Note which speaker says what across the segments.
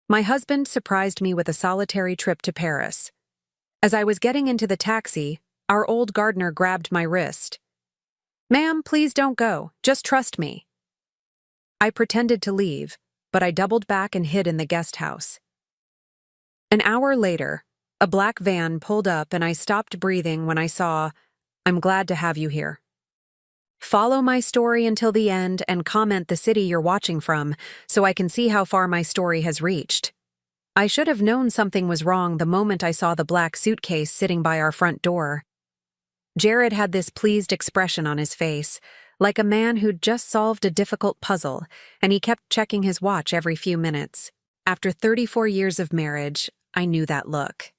Speaker 1: My husband surprised me with a solitary trip to Paris. As I was getting into the taxi, our old gardener grabbed my wrist. "Ma'am, please don't go. Just trust me." I pretended to leave, but I doubled back and hid in the guest house. An hour later, a black van pulled up and I stopped breathing when I saw, "I'm glad to have you here." Follow my story until the end and comment the city you're watching from so I can see how far my story has reached. I should have known something was wrong the moment I saw the black suitcase sitting by our front door. Jared had this pleased expression on his face, like a man who'd just solved a difficult puzzle, and he kept checking his watch every few minutes. After 34 years of marriage, I knew that look.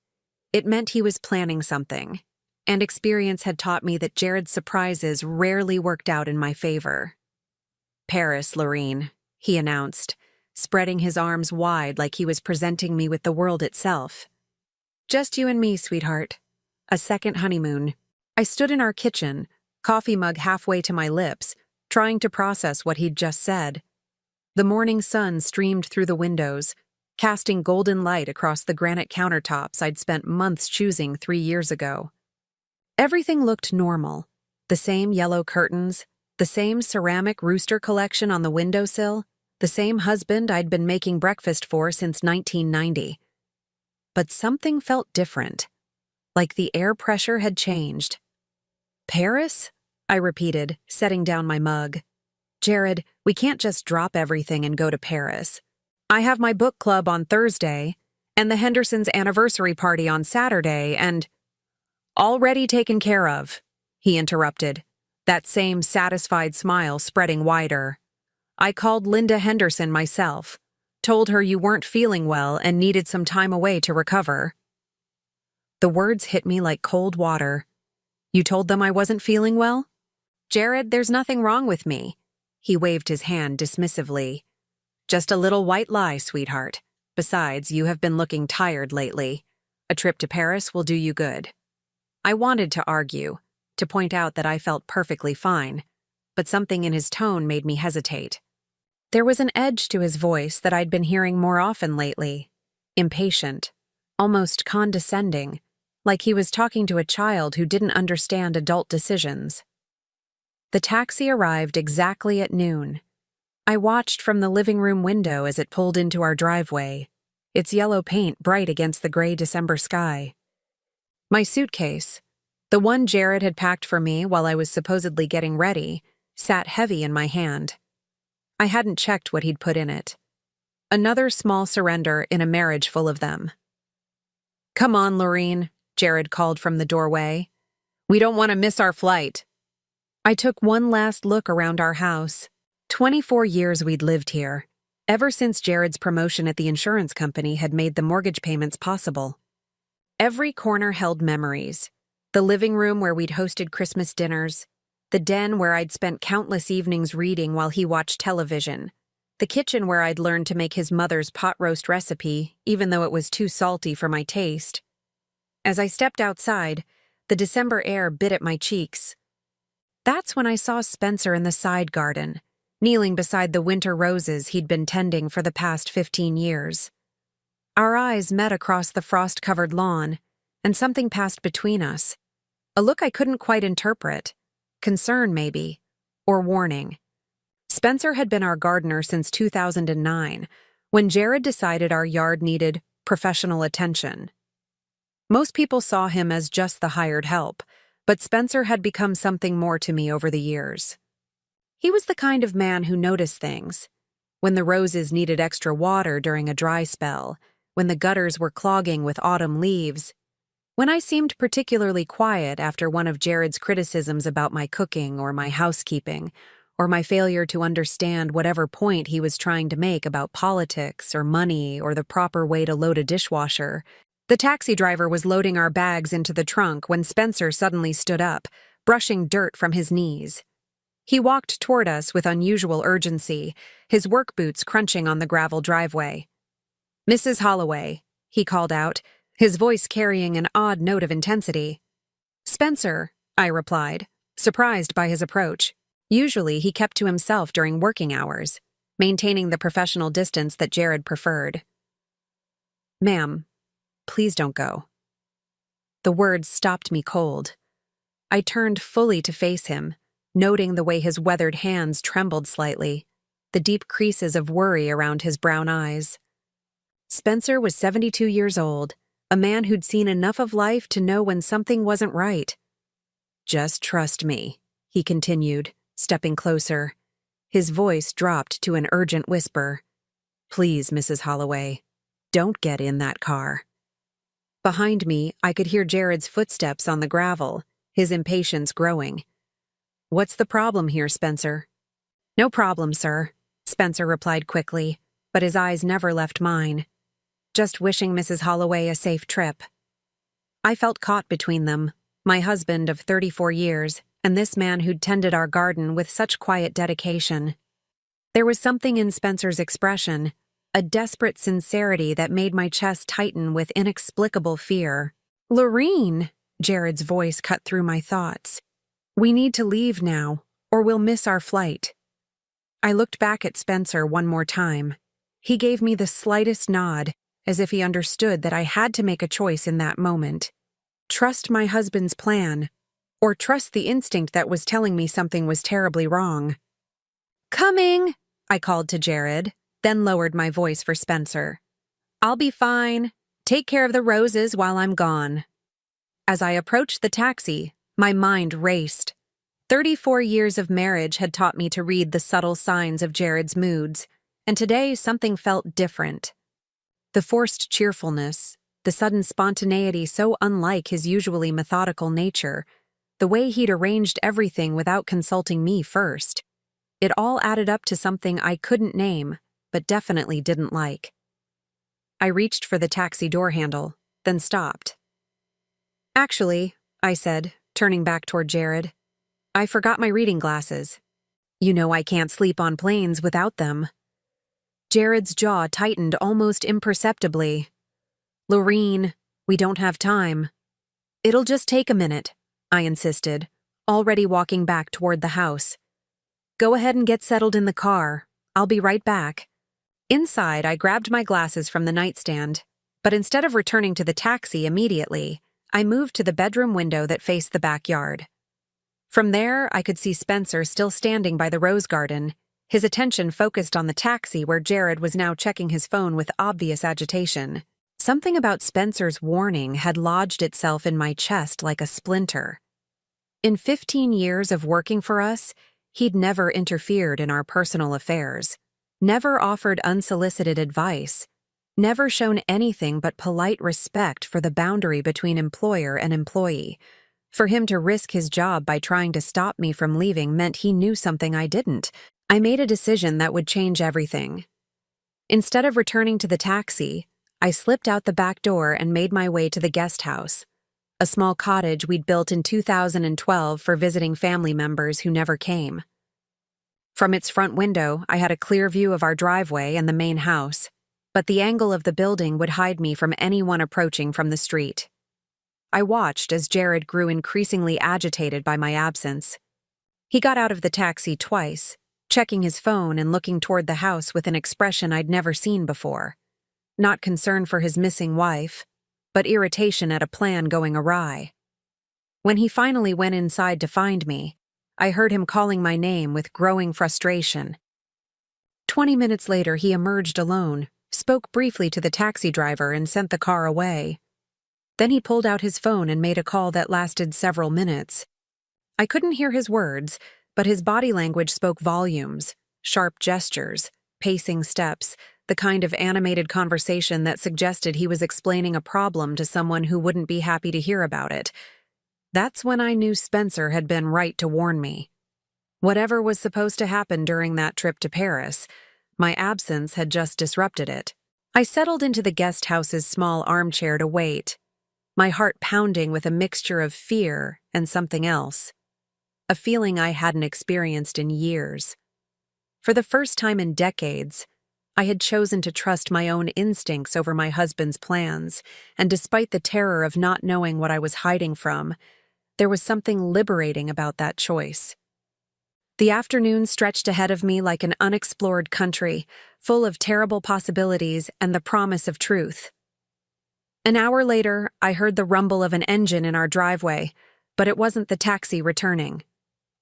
Speaker 1: It meant he was planning something, and experience had taught me that Jared's surprises rarely worked out in my favor. "Paris, Lorene," he announced, spreading his arms wide like he was presenting me with the world itself. "Just you and me, sweetheart. A second honeymoon." I stood in our kitchen, coffee mug halfway to my lips, trying to process what he'd just said. The morning sun streamed through the windows, casting golden light across the granite countertops I'd spent months choosing 3 years ago. Everything looked normal. The same yellow curtains, the same ceramic rooster collection on the windowsill, the same husband I'd been making breakfast for since 1990. But something felt different, like the air pressure had changed. "Paris?" I repeated, setting down my mug. "Jared, we can't just drop everything and go to Paris. I have my book club on Thursday, and the Hendersons' anniversary party on Saturday, and—" "Already taken care of," he interrupted, that same satisfied smile spreading wider. "I called Linda Henderson myself, told her you weren't feeling well and needed some time away to recover." The words hit me like cold water. "You told them I wasn't feeling well?" "Jared, there's nothing wrong with me." He waved his hand dismissively. "Just a little white lie, sweetheart. Besides, you have been looking tired lately. A trip to Paris will do you good." I wanted to argue, to point out that I felt perfectly fine, but something in his tone made me hesitate. There was an edge to his voice that I'd been hearing more often lately. Impatient, almost condescending, like he was talking to a child who didn't understand adult decisions. The taxi arrived exactly at noon. I watched from the living room window as it pulled into our driveway, its yellow paint bright against the gray December sky. My suitcase, the one Jared had packed for me while I was supposedly getting ready, sat heavy in my hand. I hadn't checked what he'd put in it. Another small surrender in a marriage full of them. "Come on, Lorene," Jared called from the doorway. "We don't want to miss our flight." I took one last look around our house. 24 years we'd lived here, ever since Jared's promotion at the insurance company had made the mortgage payments possible. Every corner held memories. The living room where we'd hosted Christmas dinners, the den where I'd spent countless evenings reading while he watched television, the kitchen where I'd learned to make his mother's pot roast recipe, even though it was too salty for my taste. As I stepped outside, the December air bit at my cheeks. That's when I saw Spencer in the side garden, kneeling beside the winter roses he'd been tending for the past 15 years. Our eyes met across the frost-covered lawn, and something passed between us. A look I couldn't quite interpret. Concern, maybe, or warning. Spencer had been our gardener since 2009, when Jared decided our yard needed professional attention. Most people saw him as just the hired help, but Spencer had become something more to me over the years. He was the kind of man who noticed things. When the roses needed extra water during a dry spell, when the gutters were clogging with autumn leaves, when I seemed particularly quiet after one of Jared's criticisms about my cooking or my housekeeping, or my failure to understand whatever point he was trying to make about politics or money or the proper way to load a dishwasher. The taxi driver was loading our bags into the trunk when Spencer suddenly stood up, brushing dirt from his knees. He walked toward us with unusual urgency, his work boots crunching on the gravel driveway. "Mrs. Holloway," he called out, his voice carrying an odd note of intensity. "Spencer," I replied, surprised by his approach. Usually he kept to himself during working hours, maintaining the professional distance that Jared preferred. Ma'am, please don't go. The words stopped me cold. I turned fully to face him, noting the way his weathered hands trembled slightly, the deep creases of worry around his brown eyes. Spencer was 72 years old, a man who'd seen enough of life to know when something wasn't right. "Just trust me," he continued, stepping closer. His voice dropped to an urgent whisper. "Please, Mrs. Holloway, don't get in that car." Behind me, I could hear Jared's footsteps on the gravel, his impatience growing. "What's the problem here, Spencer?" "No problem, sir," Spencer replied quickly, but his eyes never left mine. "Just wishing Mrs. Holloway a safe trip." I felt caught between them, my husband of 34 years, and this man who'd tended our garden with such quiet dedication. There was something in Spencer's expression, a desperate sincerity that made my chest tighten with inexplicable fear. "Lorene," Jared's voice cut through my thoughts. "We need to leave now, or we'll miss our flight." I looked back at Spencer one more time. He gave me the slightest nod, as if he understood that I had to make a choice in that moment. Trust my husband's plan, or trust the instinct that was telling me something was terribly wrong. "Coming!" I called to Jared, then lowered my voice for Spencer. "I'll be fine. Take care of the roses while I'm gone." As I approached the taxi, my mind raced. 34 years of marriage had taught me to read the subtle signs of Jared's moods, and today something felt different. The forced cheerfulness, the sudden spontaneity so unlike his usually methodical nature, the way he'd arranged everything without consulting me first. It all added up to something I couldn't name, but definitely didn't like. I reached for the taxi door handle, then stopped. "Actually," I said, turning back toward Jared, "I forgot my reading glasses. You know I can't sleep on planes without them." Jared's jaw tightened almost imperceptibly. "Lorene, we don't have time." "It'll just take a minute," I insisted, already walking back toward the house. "Go ahead and get settled in the car. I'll be right back." Inside, I grabbed my glasses from the nightstand, but instead of returning to the taxi immediately, I moved to the bedroom window that faced the backyard. From there, I could see Spencer still standing by the rose garden, his attention focused on the taxi where Jared was now checking his phone with obvious agitation. Something about Spencer's warning had lodged itself in my chest like a splinter. In 15 years of working for us, he'd never interfered in our personal affairs, never offered unsolicited advice, never shown anything but polite respect for the boundary between employer and employee. For him to risk his job by trying to stop me from leaving meant he knew something I didn't. I made a decision that would change everything. Instead of returning to the taxi, I slipped out the back door and made my way to the guest house, a small cottage we'd built in 2012 for visiting family members who never came. From its front window, I had a clear view of our driveway and the main house, but the angle of the building would hide me from anyone approaching from the street. I watched as Jared grew increasingly agitated by my absence. He got out of the taxi twice, checking his phone and looking toward the house with an expression I'd never seen before. Not concern for his missing wife, but irritation at a plan going awry. When he finally went inside to find me, I heard him calling my name with growing frustration. 20 minutes later, he emerged alone, spoke briefly to the taxi driver, and sent the car away. Then he pulled out his phone and made a call that lasted several minutes. I couldn't hear his words, but his body language spoke volumes, sharp gestures, pacing steps, the kind of animated conversation that suggested he was explaining a problem to someone who wouldn't be happy to hear about it. That's when I knew Spencer had been right to warn me. Whatever was supposed to happen during that trip to Paris, my absence had just disrupted it. I settled into the guest house's small armchair to wait, my heart pounding with a mixture of fear and something else, a feeling I hadn't experienced in years. For the first time in decades, I had chosen to trust my own instincts over my husband's plans, and despite the terror of not knowing what I was hiding from, there was something liberating about that choice. The afternoon stretched ahead of me like an unexplored country, full of terrible possibilities and the promise of truth. An hour later, I heard the rumble of an engine in our driveway, but it wasn't the taxi returning.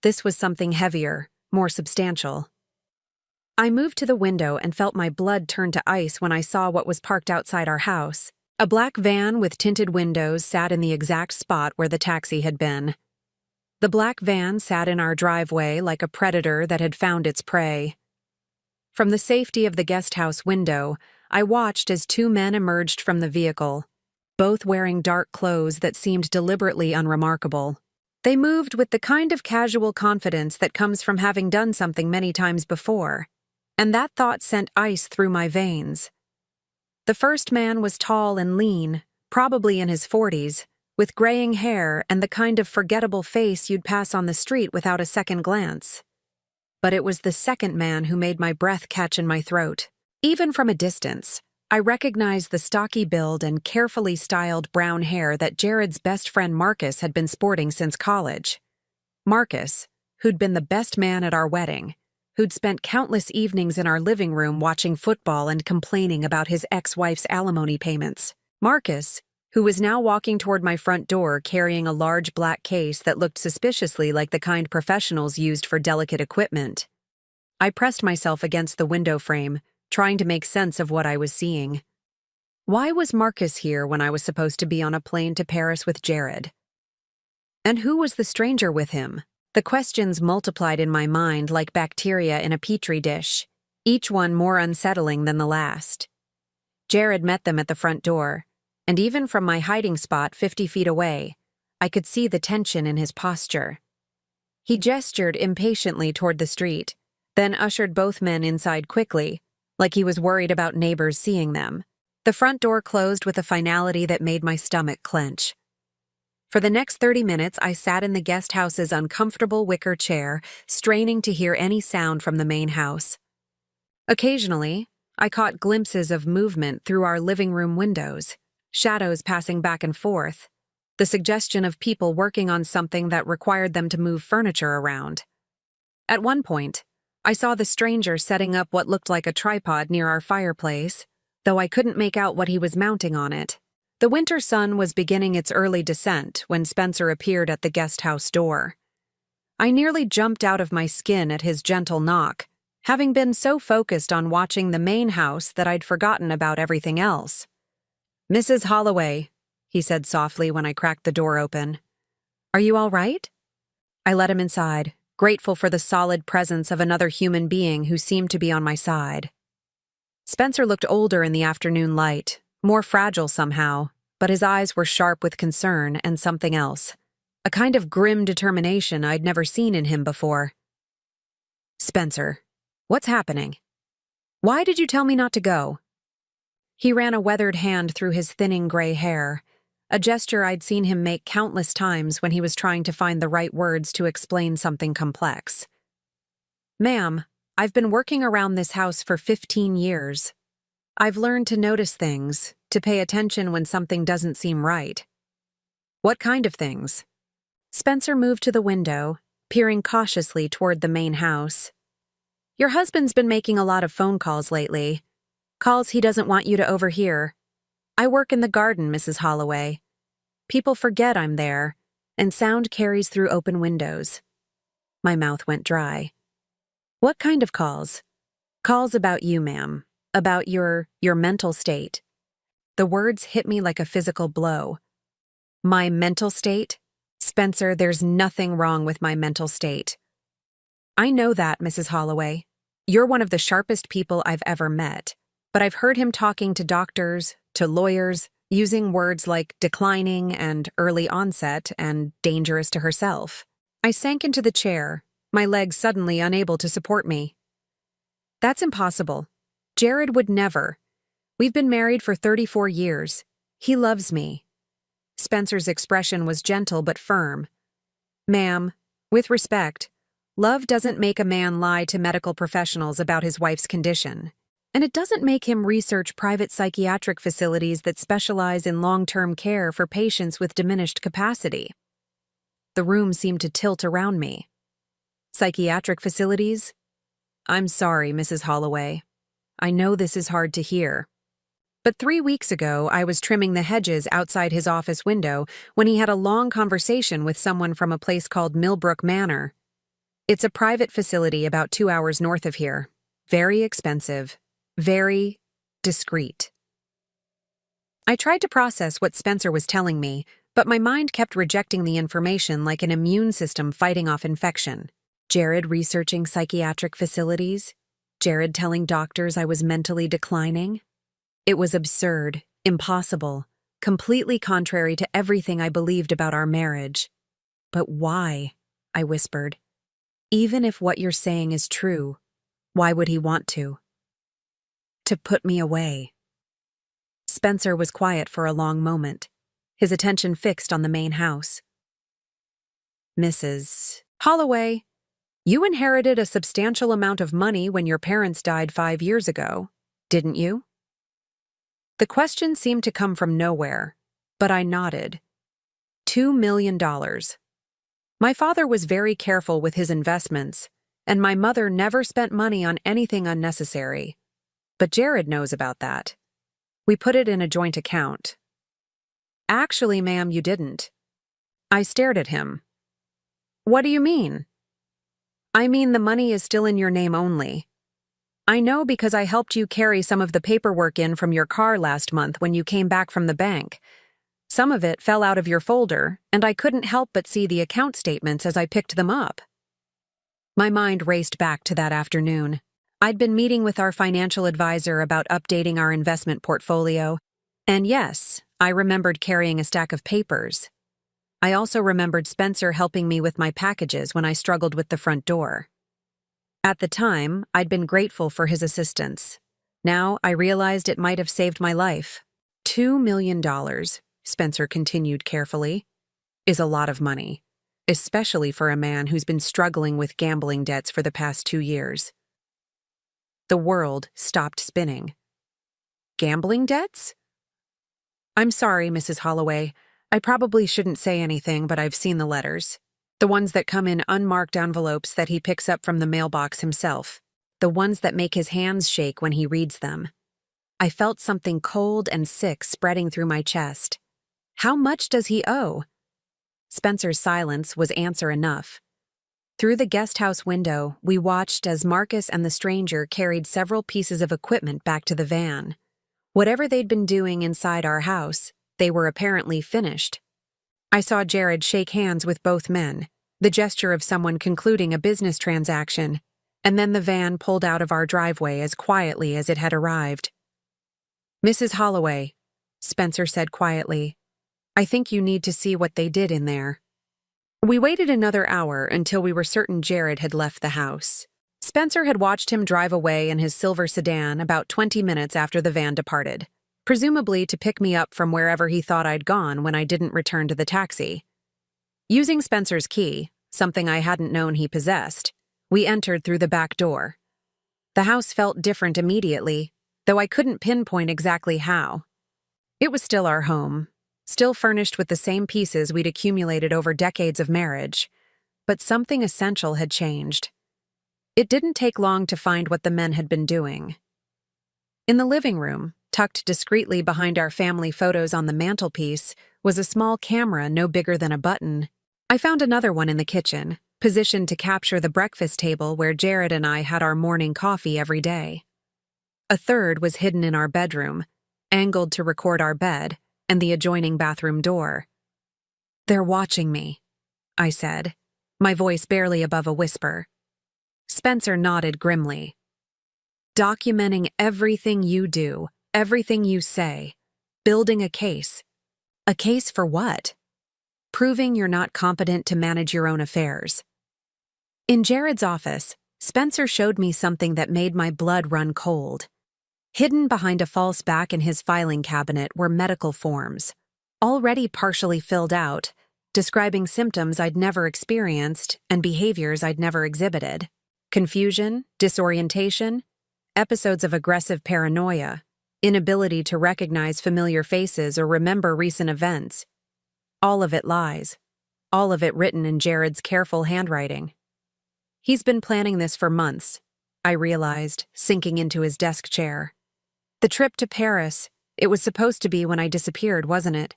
Speaker 1: This was something heavier, more substantial. I moved to the window and felt my blood turn to ice when I saw what was parked outside our house. A black van with tinted windows sat in the exact spot where the taxi had been. The black van sat in our driveway like a predator that had found its prey. From the safety of the guest house window, I watched as two men emerged from the vehicle, both wearing dark clothes that seemed deliberately unremarkable. They moved with the kind of casual confidence that comes from having done something many times before, and that thought sent ice through my veins. The first man was tall and lean, probably in his 40s, with graying hair and the kind of forgettable face you'd pass on the street without a second glance. But it was the second man who made my breath catch in my throat. Even from a distance, I recognized the stocky build and carefully styled brown hair that Jared's best friend Marcus had been sporting since college. Marcus, who'd been the best man at our wedding, who'd spent countless evenings in our living room watching football and complaining about his ex-wife's alimony payments. Marcus, who was now walking toward my front door carrying a large black case that looked suspiciously like the kind professionals used for delicate equipment. I pressed myself against the window frame, trying to make sense of what I was seeing. Why was Marcus here when I was supposed to be on a plane to Paris with Jared? And who was the stranger with him? The questions multiplied in my mind like bacteria in a petri dish, each one more unsettling than the last. Jared met them at the front door, and even from my hiding spot 50 feet away, I could see the tension in his posture. He gestured impatiently toward the street, then ushered both men inside quickly, like he was worried about neighbors seeing them. The front door closed with a finality that made my stomach clench. For the next 30 minutes, I sat in the guest house's uncomfortable wicker chair, straining to hear any sound from the main house. Occasionally, I caught glimpses of movement through our living room windows, shadows passing back and forth, the suggestion of people working on something that required them to move furniture around. At one point, I saw the stranger setting up what looked like a tripod near our fireplace, though I couldn't make out what he was mounting on it. The winter sun was beginning its early descent when Spencer appeared at the guest house door. I nearly jumped out of my skin at his gentle knock, having been so focused on watching the main house that I'd forgotten about everything else. "Mrs. Holloway," he said softly when I cracked the door open. "Are you all right?" I let him inside, grateful for the solid presence of another human being who seemed to be on my side. Spencer looked older in the afternoon light, more fragile somehow, but his eyes were sharp with concern and something else, a kind of grim determination I'd never seen in him before. "Spencer, what's happening? Why did you tell me not to go?" He ran a weathered hand through his thinning gray hair, a gesture I'd seen him make countless times when he was trying to find the right words to explain something complex. "Ma'am, I've been working around this house for 15 years. I've learned to notice things, to pay attention when something doesn't seem right." "What kind of things?" Spencer moved to the window, peering cautiously toward the main house. "Your husband's been making a lot of phone calls lately. Calls he doesn't want you to overhear. I work in the garden, Mrs. Holloway. People forget I'm there, and sound carries through open windows." My mouth went dry. "What kind of calls?" "Calls about you, ma'am. About your mental state." The words hit me like a physical blow. "My mental state? Spencer, there's nothing wrong with my mental state." "I know that, Mrs. Holloway. You're one of the sharpest people I've ever met, but I've heard him talking to doctors, to lawyers, using words like declining and early onset and dangerous to herself." I sank into the chair, my legs suddenly unable to support me. "That's impossible. Jared would never. We've been married for 34 years. He loves me." Spencer's expression was gentle but firm. "Ma'am, with respect, love doesn't make a man lie to medical professionals about his wife's condition, and it doesn't make him research private psychiatric facilities that specialize in long-term care for patients with diminished capacity." The room seemed to tilt around me. "Psychiatric facilities? I'm sorry, Mrs. Holloway. I know this is hard to hear." But 3 weeks ago, I was trimming the hedges outside his office window when he had a long conversation with someone from a place called Millbrook Manor. It's a private facility about 2 hours north of here. Very expensive. Very discreet. I tried to process what Spencer was telling me, but my mind kept rejecting the information like an immune system fighting off infection. Jared researching psychiatric facilities? Jared telling doctors I was mentally declining? It was absurd, impossible, completely contrary to everything I believed about our marriage. But why? I whispered. Even if what you're saying is true, why would he want to? To put me away. Spencer was quiet for a long moment, his attention fixed on the main house. Mrs. Holloway, you inherited a substantial amount of money when your parents died 5 years ago, didn't you? The question seemed to come from nowhere, but I nodded. $2 million. My father was very careful with his investments, and my mother never spent money on anything unnecessary. But Jared knows about that. We put it in a joint account. Actually, ma'am, you didn't. I stared at him. What do you mean? I mean the money is still in your name only. I know because I helped you carry some of the paperwork in from your car last month when you came back from the bank. Some of it fell out of your folder, and I couldn't help but see the account statements as I picked them up. My mind raced back to that afternoon. I'd been meeting with our financial advisor about updating our investment portfolio, and yes, I remembered carrying a stack of papers. I also remembered Spencer helping me with my packages when I struggled with the front door. At the time, I'd been grateful for his assistance. Now, I realized it might have saved my life. $2 million, Spencer continued carefully, is a lot of money, especially for a man who's been struggling with gambling debts for the past 2 years. The world stopped spinning. Gambling debts? I'm sorry, Mrs. Holloway. I probably shouldn't say anything, but I've seen the letters. The ones that come in unmarked envelopes that he picks up from the mailbox himself. The ones that make his hands shake when he reads them. I felt something cold and sick spreading through my chest. How much does he owe? Spencer's silence was answer enough. Through the guest house window, we watched as Marcus and the stranger carried several pieces of equipment back to the van. Whatever they'd been doing inside our house, they were apparently finished. I saw Jared shake hands with both men, the gesture of someone concluding a business transaction, and then the van pulled out of our driveway as quietly as it had arrived. Mrs. Holloway, Spencer said quietly, I think you need to see what they did in there. We waited another hour until we were certain Jared had left the house. Spencer had watched him drive away in his silver sedan about 20 minutes after the van departed, presumably to pick me up from wherever he thought I'd gone when I didn't return to the taxi. Using Spencer's key, something I hadn't known he possessed, we entered through the back door. The house felt different immediately, though I couldn't pinpoint exactly how. It was still our home, still furnished with the same pieces we'd accumulated over decades of marriage, but something essential had changed. It didn't take long to find what the men had been doing. In the living room, tucked discreetly behind our family photos on the mantelpiece, was a small camera no bigger than a button. I found another one in the kitchen, positioned to capture the breakfast table where Jared and I had our morning coffee every day. A third was hidden in our bedroom, angled to record our bed and the adjoining bathroom door. They're watching me, I said, my voice barely above a whisper. Spencer nodded grimly. Documenting everything you do, everything you say. Building a case. A case for what? Proving you're not competent to manage your own affairs. In Jared's office, Spencer showed me something that made my blood run cold. Hidden behind a false back in his filing cabinet were medical forms, already partially filled out, describing symptoms I'd never experienced and behaviors I'd never exhibited. Confusion, disorientation, episodes of aggressive paranoia, inability to recognize familiar faces or remember recent events. All of it lies. All of it written in Jared's careful handwriting. He's been planning this for months, I realized, sinking into his desk chair. The trip to Paris, It was supposed to be when I disappeared, wasn't it?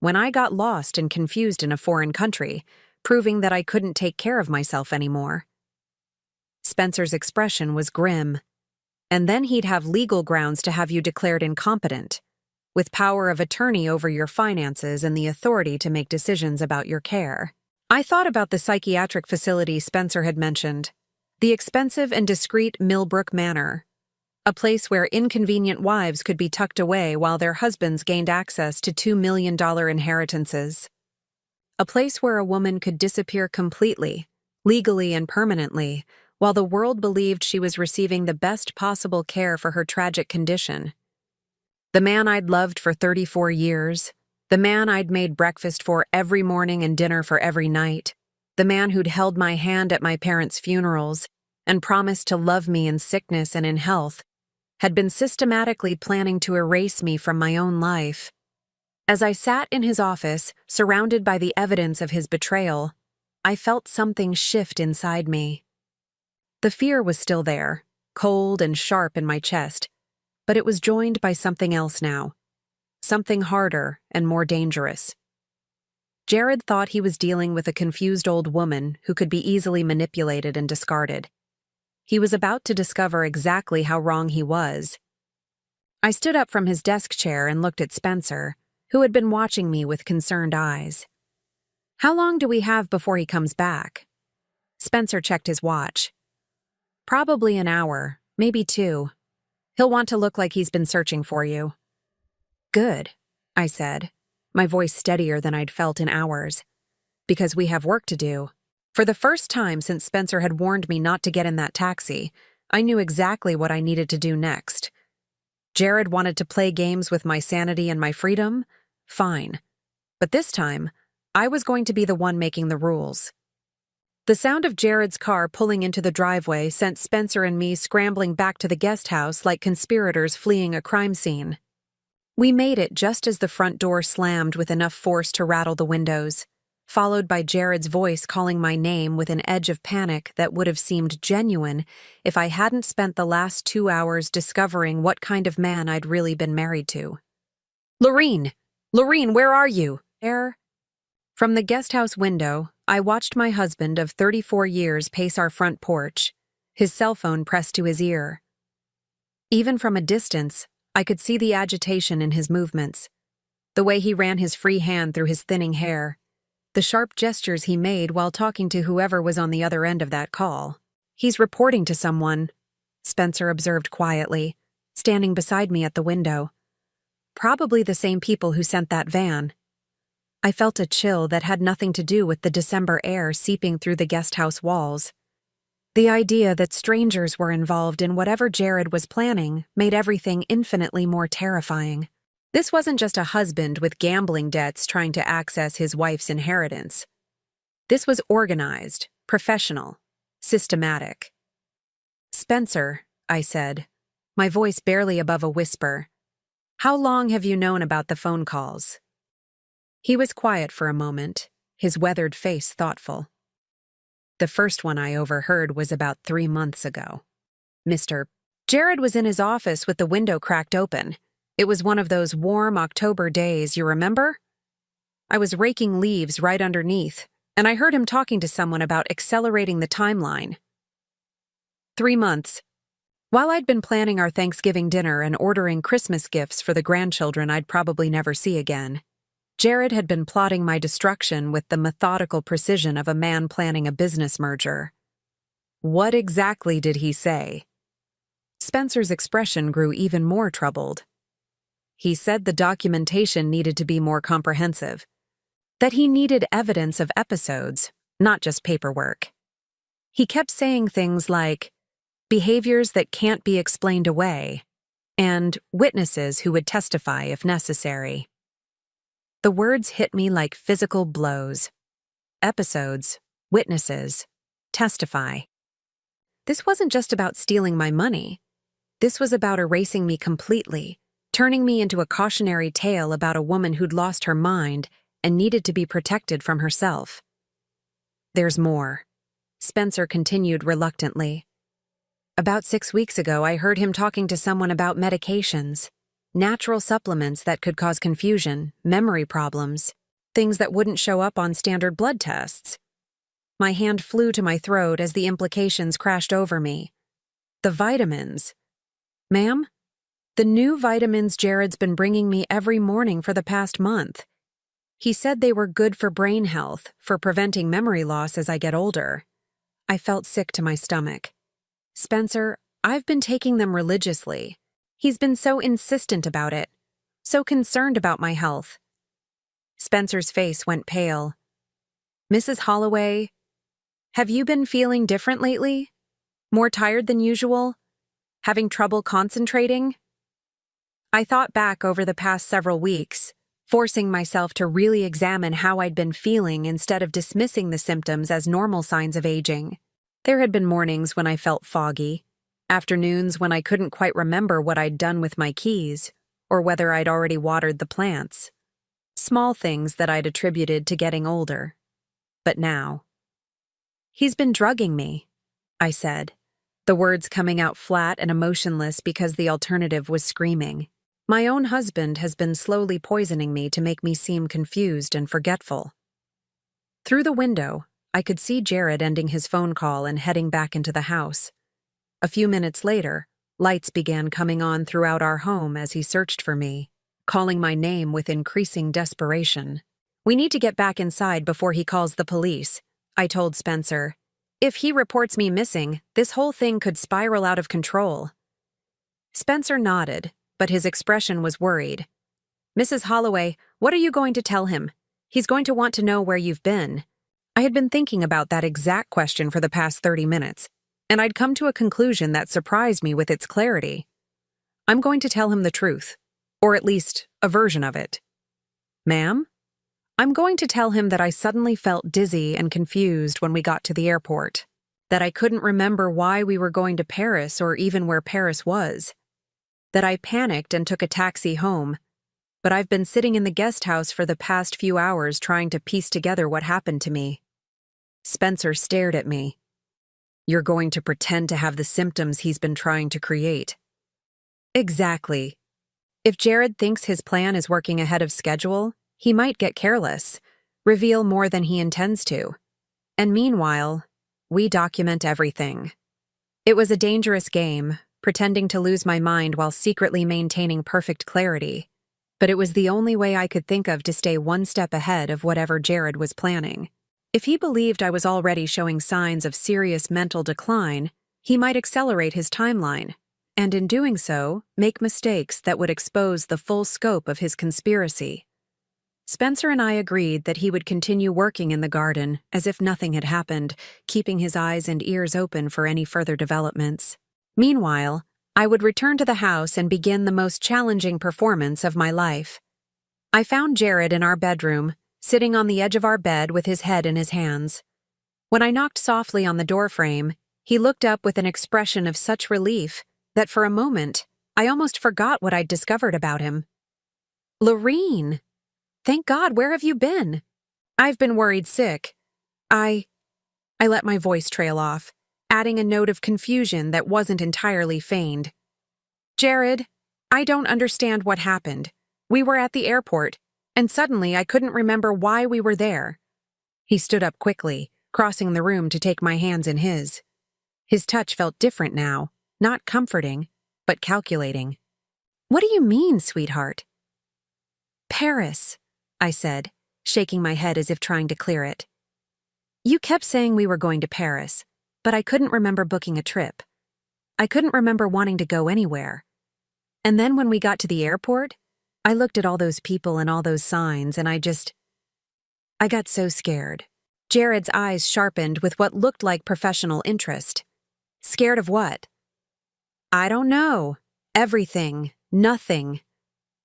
Speaker 1: When I got lost and confused in a foreign country, proving that I couldn't take care of myself anymore. Spencer's expression was grim. And then he'd have legal grounds to have you declared incompetent, with power of attorney over your finances and the authority to make decisions about your care. I thought about the psychiatric facility Spencer had mentioned, the expensive and discreet Millbrook Manor, a place where inconvenient wives could be tucked away while their husbands gained access to $2 million inheritances. A place where a woman could disappear completely, legally and permanently, while the world believed she was receiving the best possible care for her tragic condition. The man I'd loved for 34 years, the man I'd made breakfast for every morning and dinner for every night, the man who'd held my hand at my parents' funerals and promised to love me in sickness and in health, had been systematically planning to erase me from my own life. As I sat in his office, surrounded by the evidence of his betrayal, I felt something shift inside me. The fear was still there, cold and sharp in my chest, but it was joined by something else now, something harder and more dangerous. Jared thought he was dealing with a confused old woman who could be easily manipulated and discarded. He was about to discover exactly how wrong he was. I stood up from his desk chair and looked at Spencer, who had been watching me with concerned eyes. "How long do we have before he comes back?" Spencer checked his watch. "Probably an hour, maybe 2. He'll want to look like he's been searching for you." "Good," I said, my voice steadier than I'd felt in hours. "Because we have work to do." For the first time since Spencer had warned me not to get in that taxi, I knew exactly what I needed to do next. Jared wanted to play games with my sanity and my freedom? Fine. But this time, I was going to be the one making the rules. The sound of Jared's car pulling into the driveway sent Spencer and me scrambling back to the guest house like conspirators fleeing a crime scene. We made it just as the front door slammed with enough force to rattle the windows, followed by Jared's voice calling my name with an edge of panic that would have seemed genuine if I hadn't spent the last 2 hours discovering what kind of man I'd really been married to. "Lorene! Lorene, where are you?" From the guest house window, I watched my husband of 34 years pace our front porch, his cell phone pressed to his ear. Even from a distance, I could see the agitation in his movements, the way he ran his free hand through his thinning hair, the sharp gestures he made while talking to whoever was on the other end of that call. "He's reporting to someone," Spencer observed quietly, standing beside me at the window. "Probably the same people who sent that van." I felt a chill that had nothing to do with the December air seeping through the guest house walls. The idea that strangers were involved in whatever Jared was planning made everything infinitely more terrifying. This wasn't just a husband with gambling debts trying to access his wife's inheritance. This was organized, professional, systematic. "Spencer," I said, my voice barely above a whisper, "how long have you known about the phone calls?" He was quiet for a moment, his weathered face thoughtful. "The first one I overheard was about 3 months ago. Mr. Jared was in his office with the window cracked open. It was one of those warm October days, you remember? I was raking leaves right underneath, and I heard him talking to someone about accelerating the timeline. 3 months. While I'd been planning our Thanksgiving dinner and ordering Christmas gifts for the grandchildren I'd probably never see again, Jared had been plotting my destruction with the methodical precision of a man planning a business merger. What exactly did he say? Spencer's expression grew even more troubled. He said the documentation needed to be more comprehensive, that he needed evidence of episodes, not just paperwork. He kept saying things like, behaviors that can't be explained away, and witnesses who would testify if necessary. The words hit me like physical blows. Episodes, witnesses, testify. This wasn't just about stealing my money. This was about erasing me completely, turning me into a cautionary tale about a woman who'd lost her mind and needed to be protected from herself. "There's more," Spencer continued reluctantly. "About 6 weeks ago, I heard him talking to someone about medications. natural supplements that could cause confusion, memory problems, things that wouldn't show up on standard blood tests. My hand flew to my throat as the implications crashed over me. The vitamins. Ma'am? The new vitamins Jared's been bringing me every morning for the past month. He said they were good for brain health, for preventing memory loss as I get older. I felt sick to my stomach. Spencer, I've been taking them religiously. He's been so insistent about it, so concerned about my health. Spencer's face went pale. Mrs. Holloway, have you been feeling different lately? More tired than usual? Having trouble concentrating? I thought back over the past several weeks, forcing myself to really examine how I'd been feeling instead of dismissing the symptoms as normal signs of aging. There had been mornings when I felt foggy, afternoons when I couldn't quite remember what I'd done with my keys, or whether I'd already watered the plants. Small things that I'd attributed to getting older. But now. He's been drugging me, I said, the words coming out flat and emotionless because the alternative was screaming. My own husband has been slowly poisoning me to make me seem confused and forgetful. Through the window, I could see Jared ending his phone call and heading back into the house. A few minutes later, lights began coming on throughout our home as he searched for me, calling my name with increasing desperation. We need to get back inside before he calls the police, I told Spencer. If he reports me missing, this whole thing could spiral out of control. Spencer nodded, but his expression was worried. Mrs. Holloway, what are you going to tell him? He's going to want to know where you've been. I had been thinking about that exact question for the past 30 minutes, and I'd come to a conclusion that surprised me with its clarity. I'm going to tell him the truth, or at least a version of it. Ma'am? I'm going to tell him that I suddenly felt dizzy and confused when we got to the airport, that I couldn't remember why we were going to Paris or even where Paris was, that I panicked and took a taxi home, but I've been sitting in the guest house for the past few hours trying to piece together what happened to me. Spencer stared at me. You're going to pretend to have the symptoms he's been trying to create. Exactly. If Jared thinks his plan is working ahead of schedule, he might get careless, reveal more than he intends to. And meanwhile, we document everything. It was a dangerous game, pretending to lose my mind while secretly maintaining perfect clarity. But it was the only way I could think of to stay one step ahead of whatever Jared was planning. If he believed I was already showing signs of serious mental decline, he might accelerate his timeline, and in doing so, make mistakes that would expose the full scope of his conspiracy. Spencer and I agreed that he would continue working in the garden as if nothing had happened, keeping his eyes and ears open for any further developments. Meanwhile, I would return to the house and begin the most challenging performance of my life. I found Jared in our bedroom, sitting on the edge of our bed with his head in his hands. When I knocked softly on the doorframe, he looked up with an expression of such relief that for a moment, I almost forgot what I'd discovered about him. Lorene! Thank God, where have you been? I've been worried sick. I let my voice trail off, adding a note of confusion that wasn't entirely feigned. Jared, I don't understand what happened. We were at the airport, and suddenly I couldn't remember why we were there. He stood up quickly, crossing the room to take my hands in his. His touch felt different now, not comforting, but calculating. What do you mean, sweetheart? Paris, I said, shaking my head as if trying to clear it. You kept saying we were going to Paris, but I couldn't remember booking a trip. I couldn't remember wanting to go anywhere. And then when we got to the airport, I looked at all those people and all those signs, and I got so scared. Jared's eyes sharpened with what looked like professional interest. Scared of what? I don't know. Everything. Nothing.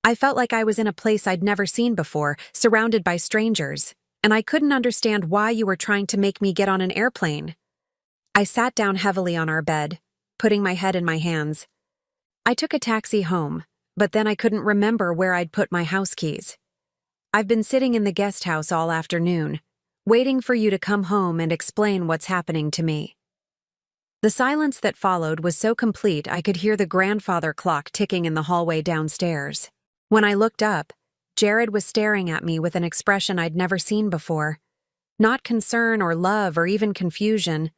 Speaker 1: I felt like I was in a place I'd never seen before, surrounded by strangers, and I couldn't understand why you were trying to make me get on an airplane. I sat down heavily on our bed, putting my head in my hands. I took a taxi home, but then I couldn't remember where I'd put my house keys. I've been sitting in the guest house all afternoon, waiting for you to come home and explain what's happening to me. The silence that followed was so complete I could hear the grandfather clock ticking in the hallway downstairs. When I looked up, Jared was staring at me with an expression I'd never seen before. Not concern or love or even confusion,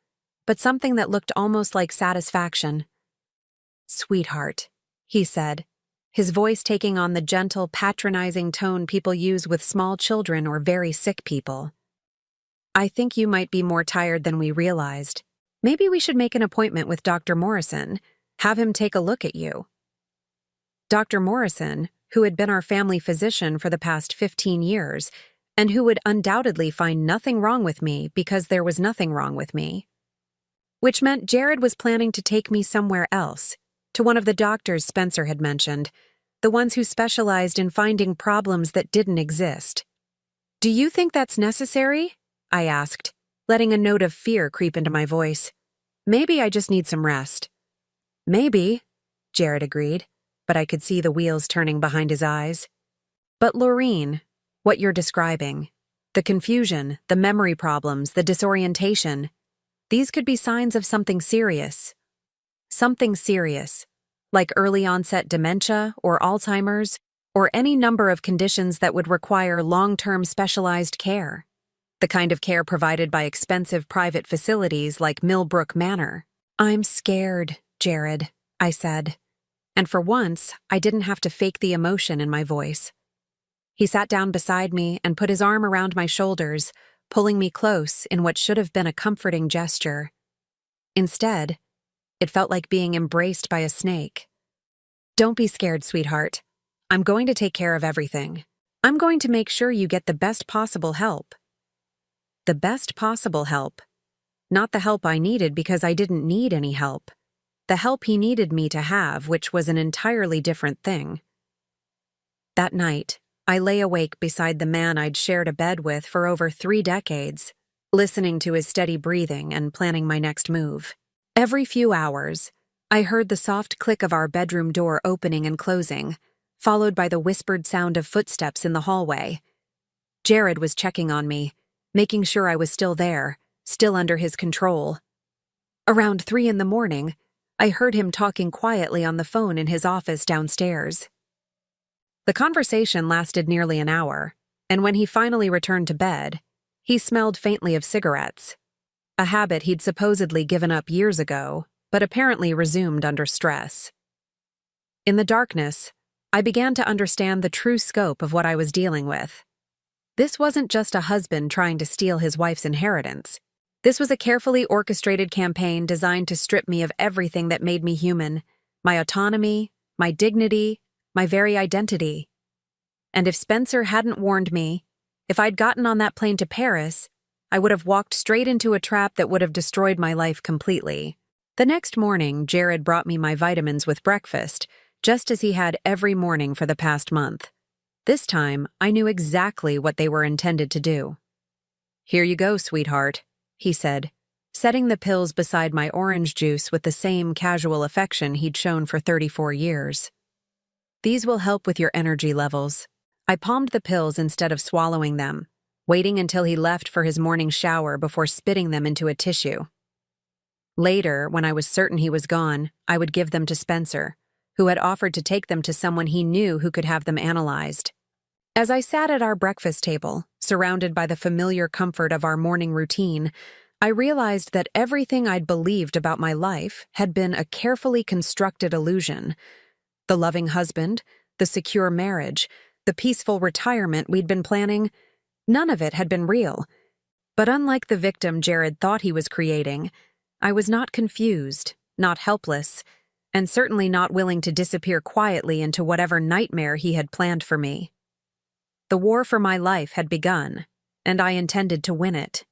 Speaker 1: but something that looked almost like satisfaction. "Sweetheart," he said, his voice taking on the gentle, patronizing tone people use with small children or very sick people. "I think you might be more tired than we realized. Maybe we should make an appointment with Dr. Morrison, have him take a look at you." Dr. Morrison, who had been our family physician for the past 15 years, and who would undoubtedly find nothing wrong with me because there was nothing wrong with me. Which meant Jared was planning to take me somewhere else, to one of the doctors Spencer had mentioned, the ones who specialized in finding problems that didn't exist. "Do you think that's necessary?" I asked, letting a note of fear creep into my voice. "Maybe I just need some rest." "Maybe," Jared agreed, but I could see the wheels turning behind his eyes. "But Laureen, what you're describing, the confusion, the memory problems, the disorientation, these could be signs of something serious. Something serious, like early-onset dementia or Alzheimer's, or any number of conditions that would require long-term specialized care. The kind of care provided by expensive private facilities like Millbrook Manor." "I'm scared, Jared," I said. And for once, I didn't have to fake the emotion in my voice. He sat down beside me and put his arm around my shoulders, pulling me close in what should have been a comforting gesture. Instead, it felt like being embraced by a snake. "Don't be scared, sweetheart. I'm going to take care of everything. I'm going to make sure you get the best possible help." The best possible help. Not the help I needed because I didn't need any help. The help he needed me to have, which was an entirely different thing. That night, I lay awake beside the man I'd shared a bed with for over 3 decades, listening to his steady breathing and planning my next move. Every few hours, I heard the soft click of our bedroom door opening and closing, followed by the whispered sound of footsteps in the hallway. Jared was checking on me, making sure I was still there, still under his control. Around 3 in the morning, I heard him talking quietly on the phone in his office downstairs. The conversation lasted nearly an hour, and when he finally returned to bed, he smelled faintly of cigarettes, a habit he'd supposedly given up years ago, but apparently resumed under stress. In the darkness, I began to understand the true scope of what I was dealing with. This wasn't just a husband trying to steal his wife's inheritance. This was a carefully orchestrated campaign designed to strip me of everything that made me human, my autonomy, my dignity, my very identity. And if Spencer hadn't warned me, if I'd gotten on that plane to Paris, I would have walked straight into a trap that would have destroyed my life completely. The next morning, Jared brought me my vitamins with breakfast, just as he had every morning for the past month. This time, I knew exactly what they were intended to do. "Here you go, sweetheart," he said, setting the pills beside my orange juice with the same casual affection he'd shown for 34 years. "These will help with your energy levels." I palmed the pills instead of swallowing them, waiting until he left for his morning shower before spitting them into a tissue. Later, when I was certain he was gone, I would give them to Spencer, who had offered to take them to someone he knew who could have them analyzed. As I sat at our breakfast table, surrounded by the familiar comfort of our morning routine, I realized that everything I'd believed about my life had been a carefully constructed illusion. The loving husband, the secure marriage, the peaceful retirement we'd been planning, none of it had been real. But unlike the victim Jared thought he was creating, I was not confused, not helpless, and certainly not willing to disappear quietly into whatever nightmare he had planned for me. The war for my life had begun, and I intended to win it.